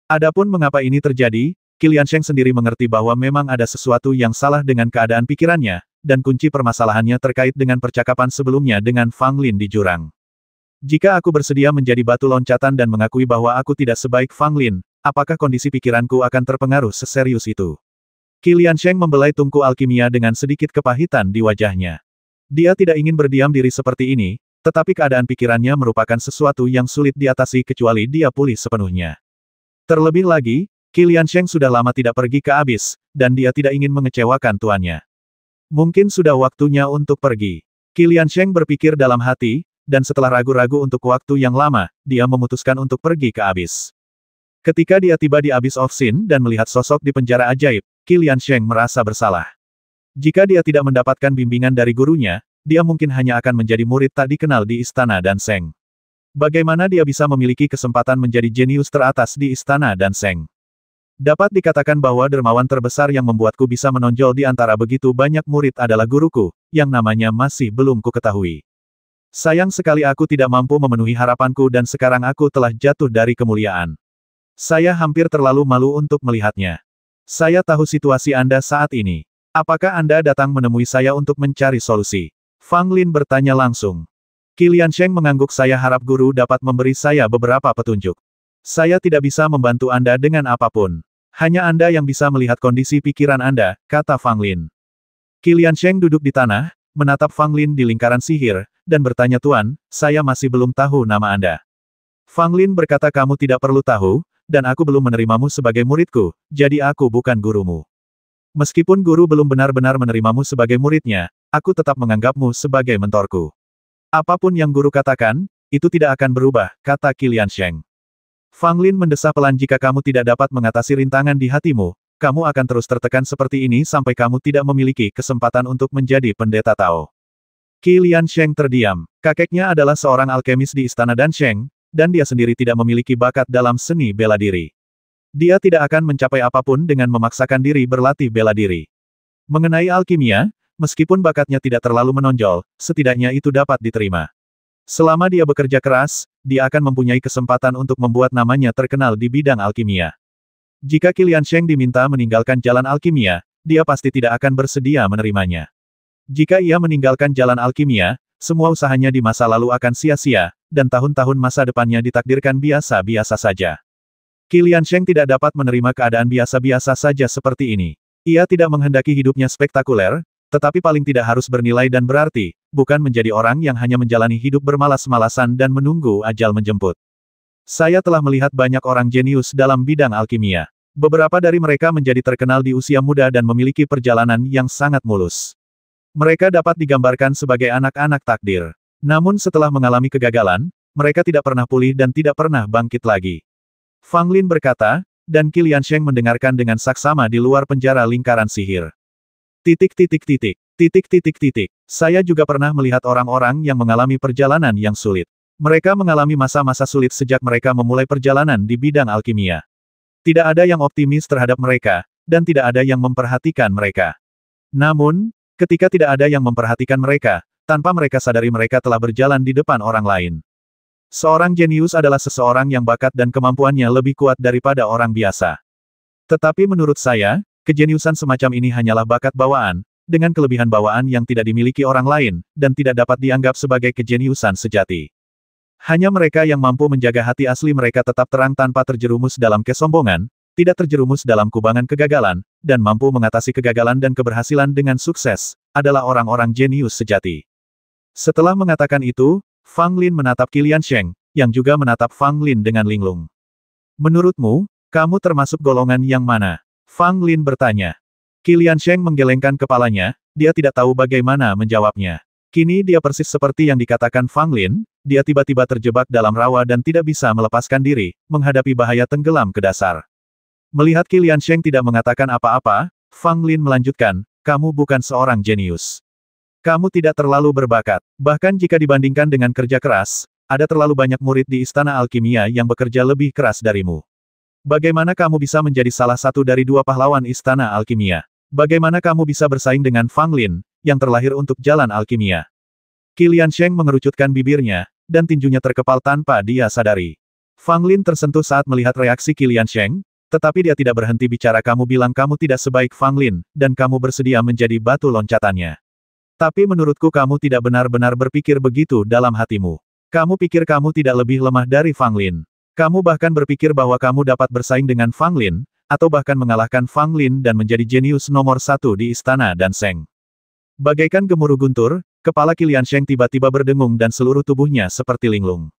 Adapun mengapa ini terjadi, Qilian Sheng sendiri mengerti bahwa memang ada sesuatu yang salah dengan keadaan pikirannya, dan kunci permasalahannya terkait dengan percakapan sebelumnya dengan Fang Lin di jurang. Jika aku bersedia menjadi batu loncatan dan mengakui bahwa aku tidak sebaik Fang Lin, apakah kondisi pikiranku akan terpengaruh seserius itu? Qilian Sheng membelai tungku alkimia dengan sedikit kepahitan di wajahnya. Dia tidak ingin berdiam diri seperti ini, tetapi keadaan pikirannya merupakan sesuatu yang sulit diatasi kecuali dia pulih sepenuhnya. Terlebih lagi, Qi Liansheng sudah lama tidak pergi ke Abyss, dan dia tidak ingin mengecewakan tuannya. Mungkin sudah waktunya untuk pergi. Qi Liansheng berpikir dalam hati, dan setelah ragu-ragu untuk waktu yang lama, dia memutuskan untuk pergi ke Abyss. Ketika dia tiba di Abyss of Sin dan melihat sosok di penjara ajaib, Qi Liansheng merasa bersalah. Jika dia tidak mendapatkan bimbingan dari gurunya, dia mungkin hanya akan menjadi murid tak dikenal di Istana Danseng. Bagaimana dia bisa memiliki kesempatan menjadi jenius teratas di Istana Danseng? Dapat dikatakan bahwa dermawan terbesar yang membuatku bisa menonjol di antara begitu banyak murid adalah guruku, yang namanya masih belum kuketahui. Sayang sekali aku tidak mampu memenuhi harapanku dan sekarang aku telah jatuh dari kemuliaan. Saya hampir terlalu malu untuk melihatnya. Saya tahu situasi Anda saat ini. Apakah Anda datang menemui saya untuk mencari solusi? Fang Lin bertanya langsung. Qi Liansheng mengangguk. Saya harap guru dapat memberi saya beberapa petunjuk. Saya tidak bisa membantu Anda dengan apapun. Hanya Anda yang bisa melihat kondisi pikiran Anda, kata Fang Lin. Qi Liansheng duduk di tanah, menatap Fang Lin di lingkaran sihir, dan bertanya, Tuan, saya masih belum tahu nama Anda. Fang Lin berkata, kamu tidak perlu tahu, dan aku belum menerimamu sebagai muridku, jadi aku bukan gurumu. Meskipun guru belum benar-benar menerimamu sebagai muridnya, aku tetap menganggapmu sebagai mentorku. Apapun yang guru katakan, itu tidak akan berubah, kata Qi Liansheng. Fang Lin mendesah pelan, jika kamu tidak dapat mengatasi rintangan di hatimu, kamu akan terus tertekan seperti ini sampai kamu tidak memiliki kesempatan untuk menjadi pendeta Tao. Qi Liansheng terdiam. Kakeknya adalah seorang alkemis di Istana Danseng, dan dia sendiri tidak memiliki bakat dalam seni bela diri. Dia tidak akan mencapai apapun dengan memaksakan diri berlatih bela diri. Mengenai alkimia, meskipun bakatnya tidak terlalu menonjol, setidaknya itu dapat diterima. Selama dia bekerja keras, dia akan mempunyai kesempatan untuk membuat namanya terkenal di bidang alkimia. Jika Qi Liansheng diminta meninggalkan jalan alkimia, dia pasti tidak akan bersedia menerimanya. Jika ia meninggalkan jalan alkimia, semua usahanya di masa lalu akan sia-sia, dan tahun-tahun masa depannya ditakdirkan biasa-biasa saja. Qi Liansheng tidak dapat menerima keadaan biasa-biasa saja seperti ini. Ia tidak menghendaki hidupnya spektakuler, tetapi paling tidak harus bernilai dan berarti, bukan menjadi orang yang hanya menjalani hidup bermalas-malasan dan menunggu ajal menjemput. Saya telah melihat banyak orang jenius dalam bidang alkimia. Beberapa dari mereka menjadi terkenal di usia muda dan memiliki perjalanan yang sangat mulus. Mereka dapat digambarkan sebagai anak-anak takdir. Namun setelah mengalami kegagalan, mereka tidak pernah pulih dan tidak pernah bangkit lagi. Fang Lin berkata, dan Qi Liansheng mendengarkan dengan saksama di luar penjara lingkaran sihir. Saya juga pernah melihat orang-orang yang mengalami perjalanan yang sulit. Mereka mengalami masa-masa sulit sejak mereka memulai perjalanan di bidang alkimia. Tidak ada yang optimis terhadap mereka, dan tidak ada yang memperhatikan mereka. Namun, ketika tidak ada yang memperhatikan mereka, tanpa mereka sadari mereka telah berjalan di depan orang lain. Seorang jenius adalah seseorang yang bakat dan kemampuannya lebih kuat daripada orang biasa. Tetapi menurut saya, kejeniusan semacam ini hanyalah bakat bawaan, dengan kelebihan bawaan yang tidak dimiliki orang lain, dan tidak dapat dianggap sebagai kejeniusan sejati. Hanya mereka yang mampu menjaga hati asli mereka tetap terang tanpa terjerumus dalam kesombongan, tidak terjerumus dalam kubangan kegagalan, dan mampu mengatasi kegagalan dan keberhasilan dengan sukses, adalah orang-orang jenius sejati. Setelah mengatakan itu, Fang Lin menatap Qi Liansheng, yang juga menatap Fang Lin dengan linglung. Menurutmu, kamu termasuk golongan yang mana? Fang Lin bertanya. Qi Liansheng menggelengkan kepalanya, dia tidak tahu bagaimana menjawabnya. Kini dia persis seperti yang dikatakan Fang Lin, dia tiba-tiba terjebak dalam rawa dan tidak bisa melepaskan diri, menghadapi bahaya tenggelam ke dasar. Melihat Qi Liansheng tidak mengatakan apa-apa, Fang Lin melanjutkan, kamu bukan seorang jenius. Kamu tidak terlalu berbakat. Bahkan jika dibandingkan dengan kerja keras, ada terlalu banyak murid di Istana Alkimia yang bekerja lebih keras darimu. Bagaimana kamu bisa menjadi salah satu dari dua pahlawan Istana Alkimia? Bagaimana kamu bisa bersaing dengan Fang Lin, yang terlahir untuk jalan alkimia? Qi Liansheng mengerucutkan bibirnya, dan tinjunya terkepal tanpa dia sadari. Fang Lin tersentuh saat melihat reaksi Qi Liansheng, tetapi dia tidak berhenti bicara. Kamu bilang kamu tidak sebaik Fang Lin, dan kamu bersedia menjadi batu loncatannya. Tapi menurutku kamu tidak benar-benar berpikir begitu dalam hatimu. Kamu pikir kamu tidak lebih lemah dari Fang Lin. Kamu bahkan berpikir bahwa kamu dapat bersaing dengan Fang Lin, atau bahkan mengalahkan Fang Lin dan menjadi jenius nomor satu di Istana Danseng. Bagaikan gemuruh guntur, Kepala Qilian Sheng tiba-tiba berdengung dan seluruh tubuhnya seperti linglung.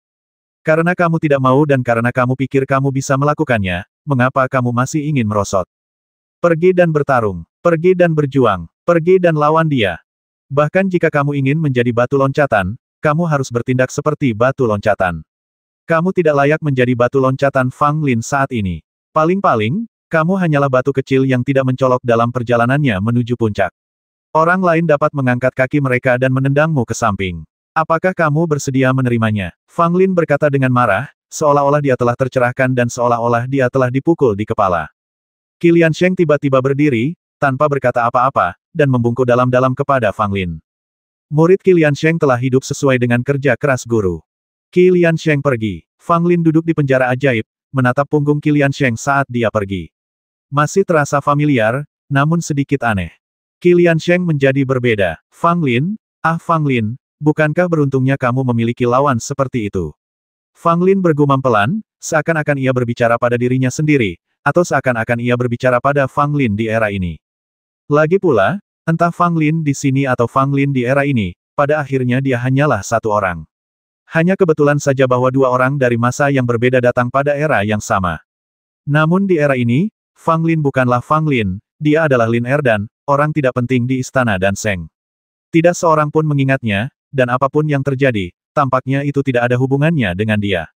Karena kamu tidak mau dan karena kamu pikir kamu bisa melakukannya, mengapa kamu masih ingin merosot? Pergi dan bertarung, pergi dan berjuang, pergi dan lawan dia. Bahkan jika kamu ingin menjadi batu loncatan, kamu harus bertindak seperti batu loncatan. Kamu tidak layak menjadi batu loncatan Fang Lin saat ini. Paling-paling, kamu hanyalah batu kecil yang tidak mencolok dalam perjalanannya menuju puncak. Orang lain dapat mengangkat kaki mereka dan menendangmu ke samping. Apakah kamu bersedia menerimanya? Fang Lin berkata dengan marah, seolah-olah dia telah tercerahkan dan seolah-olah dia telah dipukul di kepala. Qilian Sheng tiba-tiba berdiri, tanpa berkata apa-apa, dan membungkuk dalam-dalam kepada Fang Lin. Murid Qilian Sheng telah hidup sesuai dengan kerja keras guru. Qilian Sheng pergi. Fang Lin duduk di penjara ajaib, menatap punggung Qilian Sheng saat dia pergi. Masih terasa familiar, namun sedikit aneh. Qilian Sheng menjadi berbeda. Fang Lin, Fang Lin, bukankah beruntungnya kamu memiliki lawan seperti itu? Fang Lin bergumam pelan, seakan-akan ia berbicara pada dirinya sendiri, atau seakan-akan ia berbicara pada Fang Lin di era ini. Lagi pula, entah Fang Lin di sini atau Fang Lin di era ini, pada akhirnya dia hanyalah satu orang. Hanya kebetulan saja bahwa dua orang dari masa yang berbeda datang pada era yang sama. Namun di era ini, Fang Lin bukanlah Fang Lin, dia adalah Lin Erdan, orang tidak penting di istana Danseng. Tidak seorang pun mengingatnya, dan apapun yang terjadi, tampaknya itu tidak ada hubungannya dengan dia.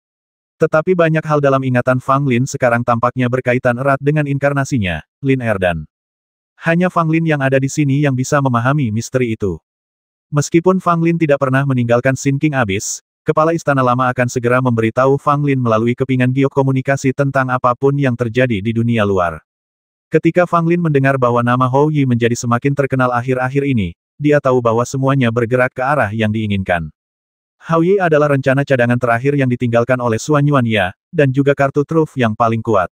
Tetapi banyak hal dalam ingatan Fang Lin sekarang tampaknya berkaitan erat dengan inkarnasinya, Lin Erdan. Hanya Fang Lin yang ada di sini yang bisa memahami misteri itu. Meskipun Fang Lin tidak pernah meninggalkan Sin King Abyss, Kepala Istana Lama akan segera memberitahu Fang Lin melalui kepingan giok komunikasi tentang apapun yang terjadi di dunia luar. Ketika Fang Lin mendengar bahwa nama Hou Yi menjadi semakin terkenal akhir-akhir ini, dia tahu bahwa semuanya bergerak ke arah yang diinginkan. Hou Yi adalah rencana cadangan terakhir yang ditinggalkan oleh Suan Yuanya, dan juga kartu truf yang paling kuat.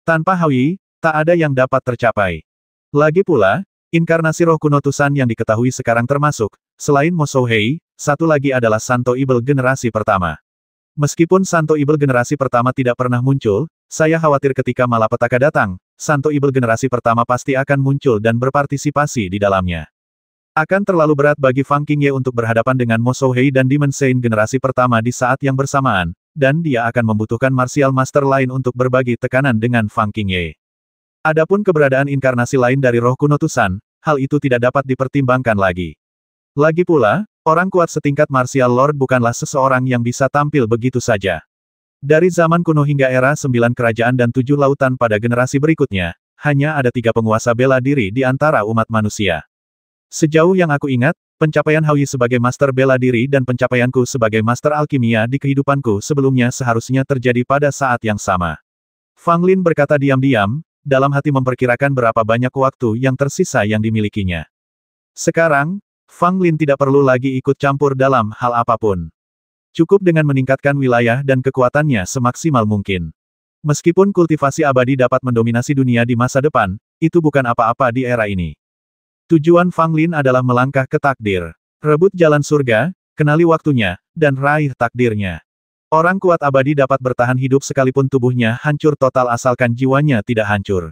Tanpa Hou Yi, tak ada yang dapat tercapai. Lagi pula, inkarnasi roh kuno Tusan yang diketahui sekarang termasuk, selain Mo Shou Hei, satu lagi adalah Santo Ibel generasi pertama. Meskipun Santo Ibel generasi pertama tidak pernah muncul, saya khawatir ketika malapetaka datang, Santo Ibel generasi pertama pasti akan muncul dan berpartisipasi di dalamnya. Akan terlalu berat bagi Fang Qingye untuk berhadapan dengan Mo Shou Hei dan Demon Saint generasi pertama di saat yang bersamaan, dan dia akan membutuhkan martial master lain untuk berbagi tekanan dengan Fang Qingye. Adapun keberadaan inkarnasi lain dari roh kuno Tusan, hal itu tidak dapat dipertimbangkan lagi. Lagi pula, orang kuat setingkat Martial Lord bukanlah seseorang yang bisa tampil begitu saja. Dari zaman kuno hingga era 9 kerajaan dan 7 lautan pada generasi berikutnya, hanya ada 3 penguasa bela diri di antara umat manusia. Sejauh yang aku ingat, pencapaian Hou Yi sebagai master bela diri dan pencapaianku sebagai master alkimia di kehidupanku sebelumnya seharusnya terjadi pada saat yang sama. Fang Lin berkata diam-diam, dalam hati memperkirakan berapa banyak waktu yang tersisa yang dimilikinya. Sekarang, Fang Lin tidak perlu lagi ikut campur dalam hal apapun. Cukup dengan meningkatkan wilayah dan kekuatannya semaksimal mungkin. Meskipun kultivasi abadi dapat mendominasi dunia di masa depan, itu bukan apa-apa di era ini. Tujuan Fang Lin adalah melangkah ke takdir. Rebut jalan surga, kenali waktunya, dan raih takdirnya. Orang kuat abadi dapat bertahan hidup sekalipun tubuhnya hancur total asalkan jiwanya tidak hancur.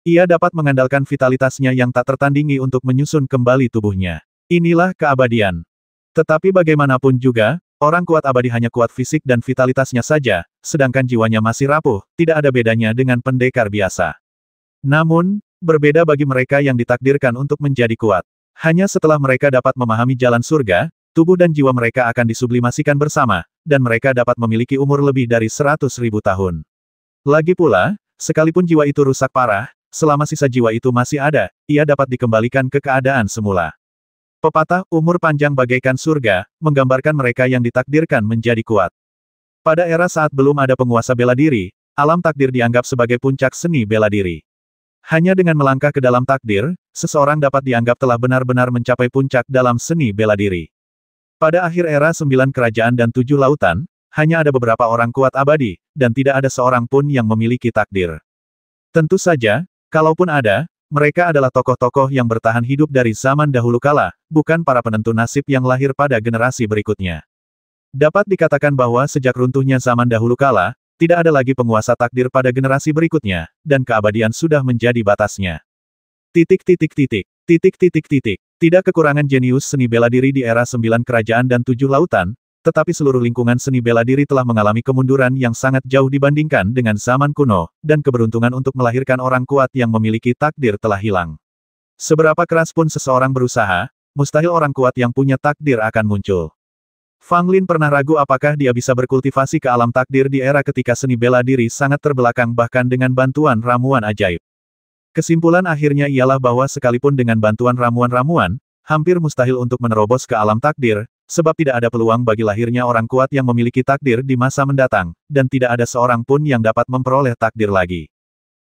Ia dapat mengandalkan vitalitasnya yang tak tertandingi untuk menyusun kembali tubuhnya. Inilah keabadian. Tetapi bagaimanapun juga, orang kuat abadi hanya kuat fisik dan vitalitasnya saja, sedangkan jiwanya masih rapuh, tidak ada bedanya dengan pendekar biasa. Namun, berbeda bagi mereka yang ditakdirkan untuk menjadi kuat. Hanya setelah mereka dapat memahami jalan surga, tubuh dan jiwa mereka akan disublimasikan bersama, dan mereka dapat memiliki umur lebih dari 100.000 tahun. Lagi pula, sekalipun jiwa itu rusak parah, selama sisa jiwa itu masih ada, ia dapat dikembalikan ke keadaan semula. Pepatah, umur panjang bagaikan surga, menggambarkan mereka yang ditakdirkan menjadi kuat. Pada era saat belum ada penguasa bela diri, alam takdir dianggap sebagai puncak seni bela diri. Hanya dengan melangkah ke dalam takdir, seseorang dapat dianggap telah benar-benar mencapai puncak dalam seni bela diri. Pada akhir era 9 kerajaan dan 7 lautan, hanya ada beberapa orang kuat abadi, dan tidak ada seorang pun yang memiliki takdir. Tentu saja, kalaupun ada, mereka adalah tokoh-tokoh yang bertahan hidup dari zaman dahulu kala, bukan para penentu nasib yang lahir pada generasi berikutnya. Dapat dikatakan bahwa sejak runtuhnya zaman dahulu kala, tidak ada lagi penguasa takdir pada generasi berikutnya, dan keabadian sudah menjadi batasnya. Titik titik titik. Tidak kekurangan jenius seni bela diri di era 9 kerajaan dan 7 lautan, tetapi seluruh lingkungan seni bela diri telah mengalami kemunduran yang sangat jauh dibandingkan dengan zaman kuno, dan keberuntungan untuk melahirkan orang kuat yang memiliki takdir telah hilang. Seberapa keras pun seseorang berusaha, mustahil orang kuat yang punya takdir akan muncul. Fang Lin pernah ragu apakah dia bisa berkultivasi ke alam takdir di era ketika seni bela diri sangat terbelakang bahkan dengan bantuan ramuan ajaib. Kesimpulan akhirnya ialah bahwa sekalipun dengan bantuan ramuan-ramuan, hampir mustahil untuk menerobos ke alam takdir, sebab tidak ada peluang bagi lahirnya orang kuat yang memiliki takdir di masa mendatang, dan tidak ada seorang pun yang dapat memperoleh takdir lagi.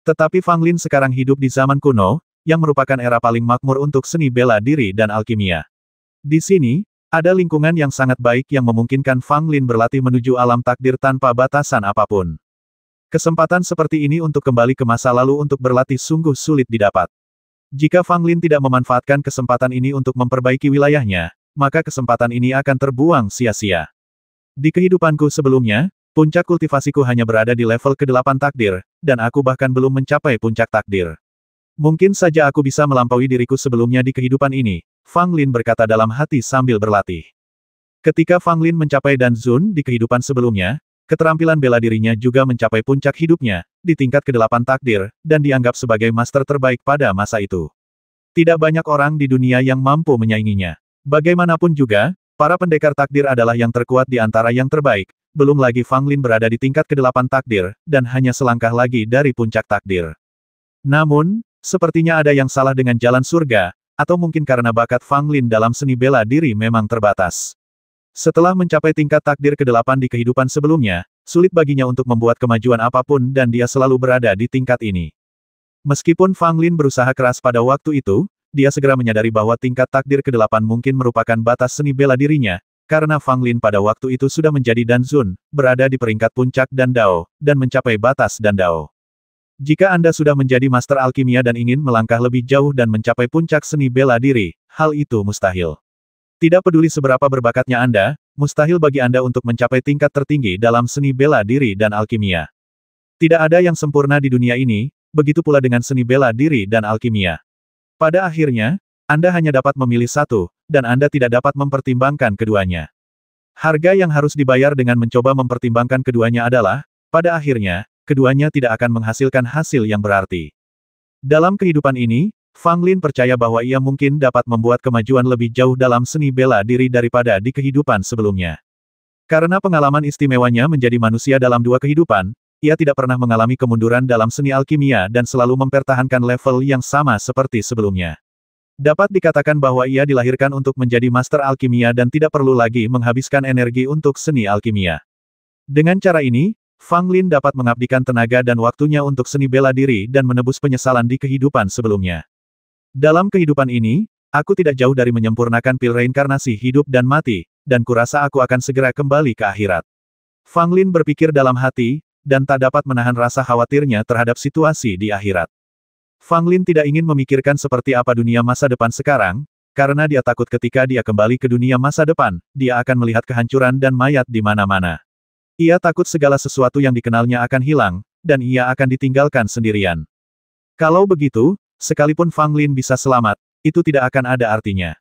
Tetapi Fang Lin sekarang hidup di zaman kuno, yang merupakan era paling makmur untuk seni bela diri dan alkimia. Di sini, ada lingkungan yang sangat baik yang memungkinkan Fang Lin berlatih menuju alam takdir tanpa batasan apapun. Kesempatan seperti ini untuk kembali ke masa lalu untuk berlatih sungguh sulit didapat. Jika Fang Lin tidak memanfaatkan kesempatan ini untuk memperbaiki wilayahnya, maka kesempatan ini akan terbuang sia-sia. Di kehidupanku sebelumnya, puncak kultivasiku hanya berada di level ke-8 takdir, dan aku bahkan belum mencapai puncak takdir. Mungkin saja aku bisa melampaui diriku sebelumnya di kehidupan ini, Fang Lin berkata dalam hati sambil berlatih. Ketika Fang Lin mencapai Danzun di kehidupan sebelumnya, keterampilan bela dirinya juga mencapai puncak hidupnya, di tingkat ke-8 takdir, dan dianggap sebagai master terbaik pada masa itu. Tidak banyak orang di dunia yang mampu menyainginya. Bagaimanapun juga, para pendekar takdir adalah yang terkuat di antara yang terbaik, belum lagi Fang Lin berada di tingkat ke-8 takdir, dan hanya selangkah lagi dari puncak takdir. Namun, sepertinya ada yang salah dengan jalan surga, atau mungkin karena bakat Fang Lin dalam seni bela diri memang terbatas. Setelah mencapai tingkat takdir ke-8 di kehidupan sebelumnya, sulit baginya untuk membuat kemajuan apapun dan dia selalu berada di tingkat ini. Meskipun Fang Lin berusaha keras pada waktu itu, dia segera menyadari bahwa tingkat takdir ke-8 mungkin merupakan batas seni bela dirinya, karena Fang Lin pada waktu itu sudah menjadi Danzun, berada di peringkat puncak Dandao, dan mencapai batas Dandao. Jika Anda sudah menjadi master alkimia dan ingin melangkah lebih jauh dan mencapai puncak seni bela diri, hal itu mustahil. Tidak peduli seberapa berbakatnya Anda, mustahil bagi Anda untuk mencapai tingkat tertinggi dalam seni bela diri dan alkimia. Tidak ada yang sempurna di dunia ini, begitu pula dengan seni bela diri dan alkimia. Pada akhirnya, Anda hanya dapat memilih satu, dan Anda tidak dapat mempertimbangkan keduanya. Harga yang harus dibayar dengan mencoba mempertimbangkan keduanya adalah, pada akhirnya, keduanya tidak akan menghasilkan hasil yang berarti. Dalam kehidupan ini, Fang Lin percaya bahwa ia mungkin dapat membuat kemajuan lebih jauh dalam seni bela diri daripada di kehidupan sebelumnya. Karena pengalaman istimewanya menjadi manusia dalam dua kehidupan, ia tidak pernah mengalami kemunduran dalam seni alkimia dan selalu mempertahankan level yang sama seperti sebelumnya. Dapat dikatakan bahwa ia dilahirkan untuk menjadi master alkimia dan tidak perlu lagi menghabiskan energi untuk seni alkimia. Dengan cara ini, Fang Lin dapat mengabdikan tenaga dan waktunya untuk seni bela diri dan menebus penyesalan di kehidupan sebelumnya. Dalam kehidupan ini, aku tidak jauh dari menyempurnakan pil reinkarnasi hidup dan mati, dan kurasa aku akan segera kembali ke akhirat. Fang Lin berpikir dalam hati, dan tak dapat menahan rasa khawatirnya terhadap situasi di akhirat. Fang Lin tidak ingin memikirkan seperti apa dunia masa depan sekarang, karena dia takut ketika dia kembali ke dunia masa depan, dia akan melihat kehancuran dan mayat di mana-mana. Ia takut segala sesuatu yang dikenalnya akan hilang, dan ia akan ditinggalkan sendirian. Kalau begitu, sekalipun Fang Lin bisa selamat, itu tidak akan ada artinya.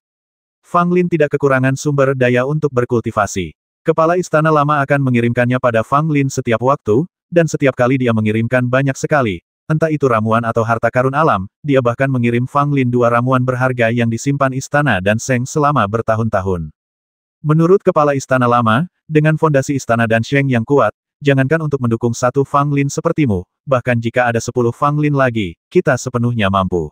Fang Lin tidak kekurangan sumber daya untuk berkultivasi. Kepala Istana Lama akan mengirimkannya pada Fang Lin setiap waktu, dan setiap kali dia mengirimkan banyak sekali, entah itu ramuan atau harta karun alam, dia bahkan mengirim Fang Lin 2 ramuan berharga yang disimpan Istana dan Sheng selama bertahun-tahun. Menurut Kepala Istana Lama, dengan fondasi Istana dan Sheng yang kuat, jangankan untuk mendukung satu Fang Lin sepertimu, bahkan jika ada 10 Fang Lin lagi, kita sepenuhnya mampu.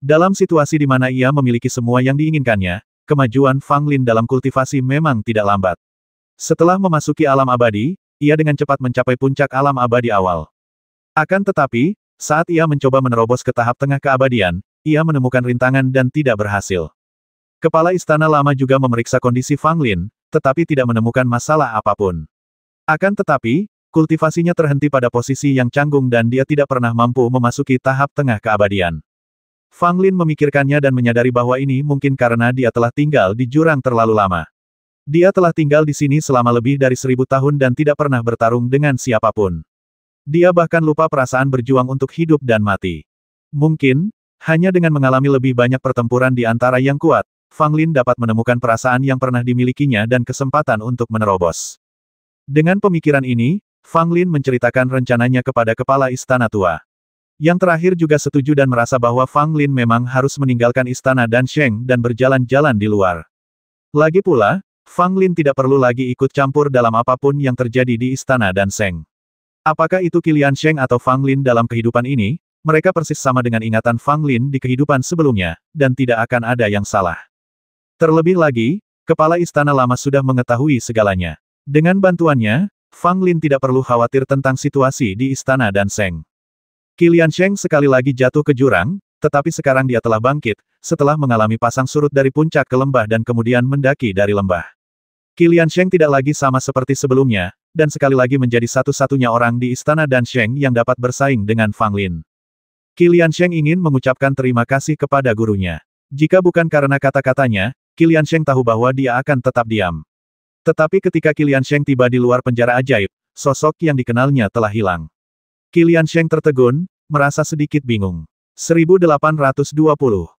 Dalam situasi di mana ia memiliki semua yang diinginkannya, kemajuan Fang Lin dalam kultivasi memang tidak lambat. Setelah memasuki alam abadi, ia dengan cepat mencapai puncak alam abadi awal. Akan tetapi, saat ia mencoba menerobos ke tahap tengah keabadian, ia menemukan rintangan dan tidak berhasil. Kepala Istana Lama juga memeriksa kondisi Fang Lin, tetapi tidak menemukan masalah apapun. Akan tetapi, kultivasinya terhenti pada posisi yang canggung dan dia tidak pernah mampu memasuki tahap tengah keabadian. Fang Lin memikirkannya dan menyadari bahwa ini mungkin karena dia telah tinggal di jurang terlalu lama. Dia telah tinggal di sini selama lebih dari 1000 tahun dan tidak pernah bertarung dengan siapapun. Dia bahkan lupa perasaan berjuang untuk hidup dan mati. Mungkin, Hanya dengan mengalami lebih banyak pertempuran di antara yang kuat, Fang Lin dapat menemukan perasaan yang pernah dimilikinya dan kesempatan untuk menerobos. Dengan pemikiran ini, Fang Lin menceritakan rencananya kepada kepala istana tua. Yang terakhir juga setuju dan merasa bahwa Fang Lin memang harus meninggalkan istana Dansheng dan berjalan-jalan di luar. Lagi pula, Fang Lin tidak perlu lagi ikut campur dalam apapun yang terjadi di istana Dansheng. Apakah itu Qilian Sheng atau Fang Lin dalam kehidupan ini, mereka persis sama dengan ingatan Fang Lin di kehidupan sebelumnya, dan tidak akan ada yang salah. Terlebih lagi, kepala istana lama sudah mengetahui segalanya. Dengan bantuannya, Fang Lin tidak perlu khawatir tentang situasi di istana Dansheng. Qilian Sheng sekali lagi jatuh ke jurang, tetapi sekarang dia telah bangkit, setelah mengalami pasang surut dari puncak ke lembah dan kemudian mendaki dari lembah. Qilian Sheng tidak lagi sama seperti sebelumnya, dan sekali lagi menjadi satu-satunya orang di istana Dansheng yang dapat bersaing dengan Fang Lin. Qilian Sheng ingin mengucapkan terima kasih kepada gurunya. Jika bukan karena kata-katanya, Qilian Sheng tahu bahwa dia akan tetap diam. Tetapi ketika Qilian Sheng tiba di luar penjara ajaib, sosok yang dikenalnya telah hilang. Qilian Sheng tertegun, merasa sedikit bingung. 1820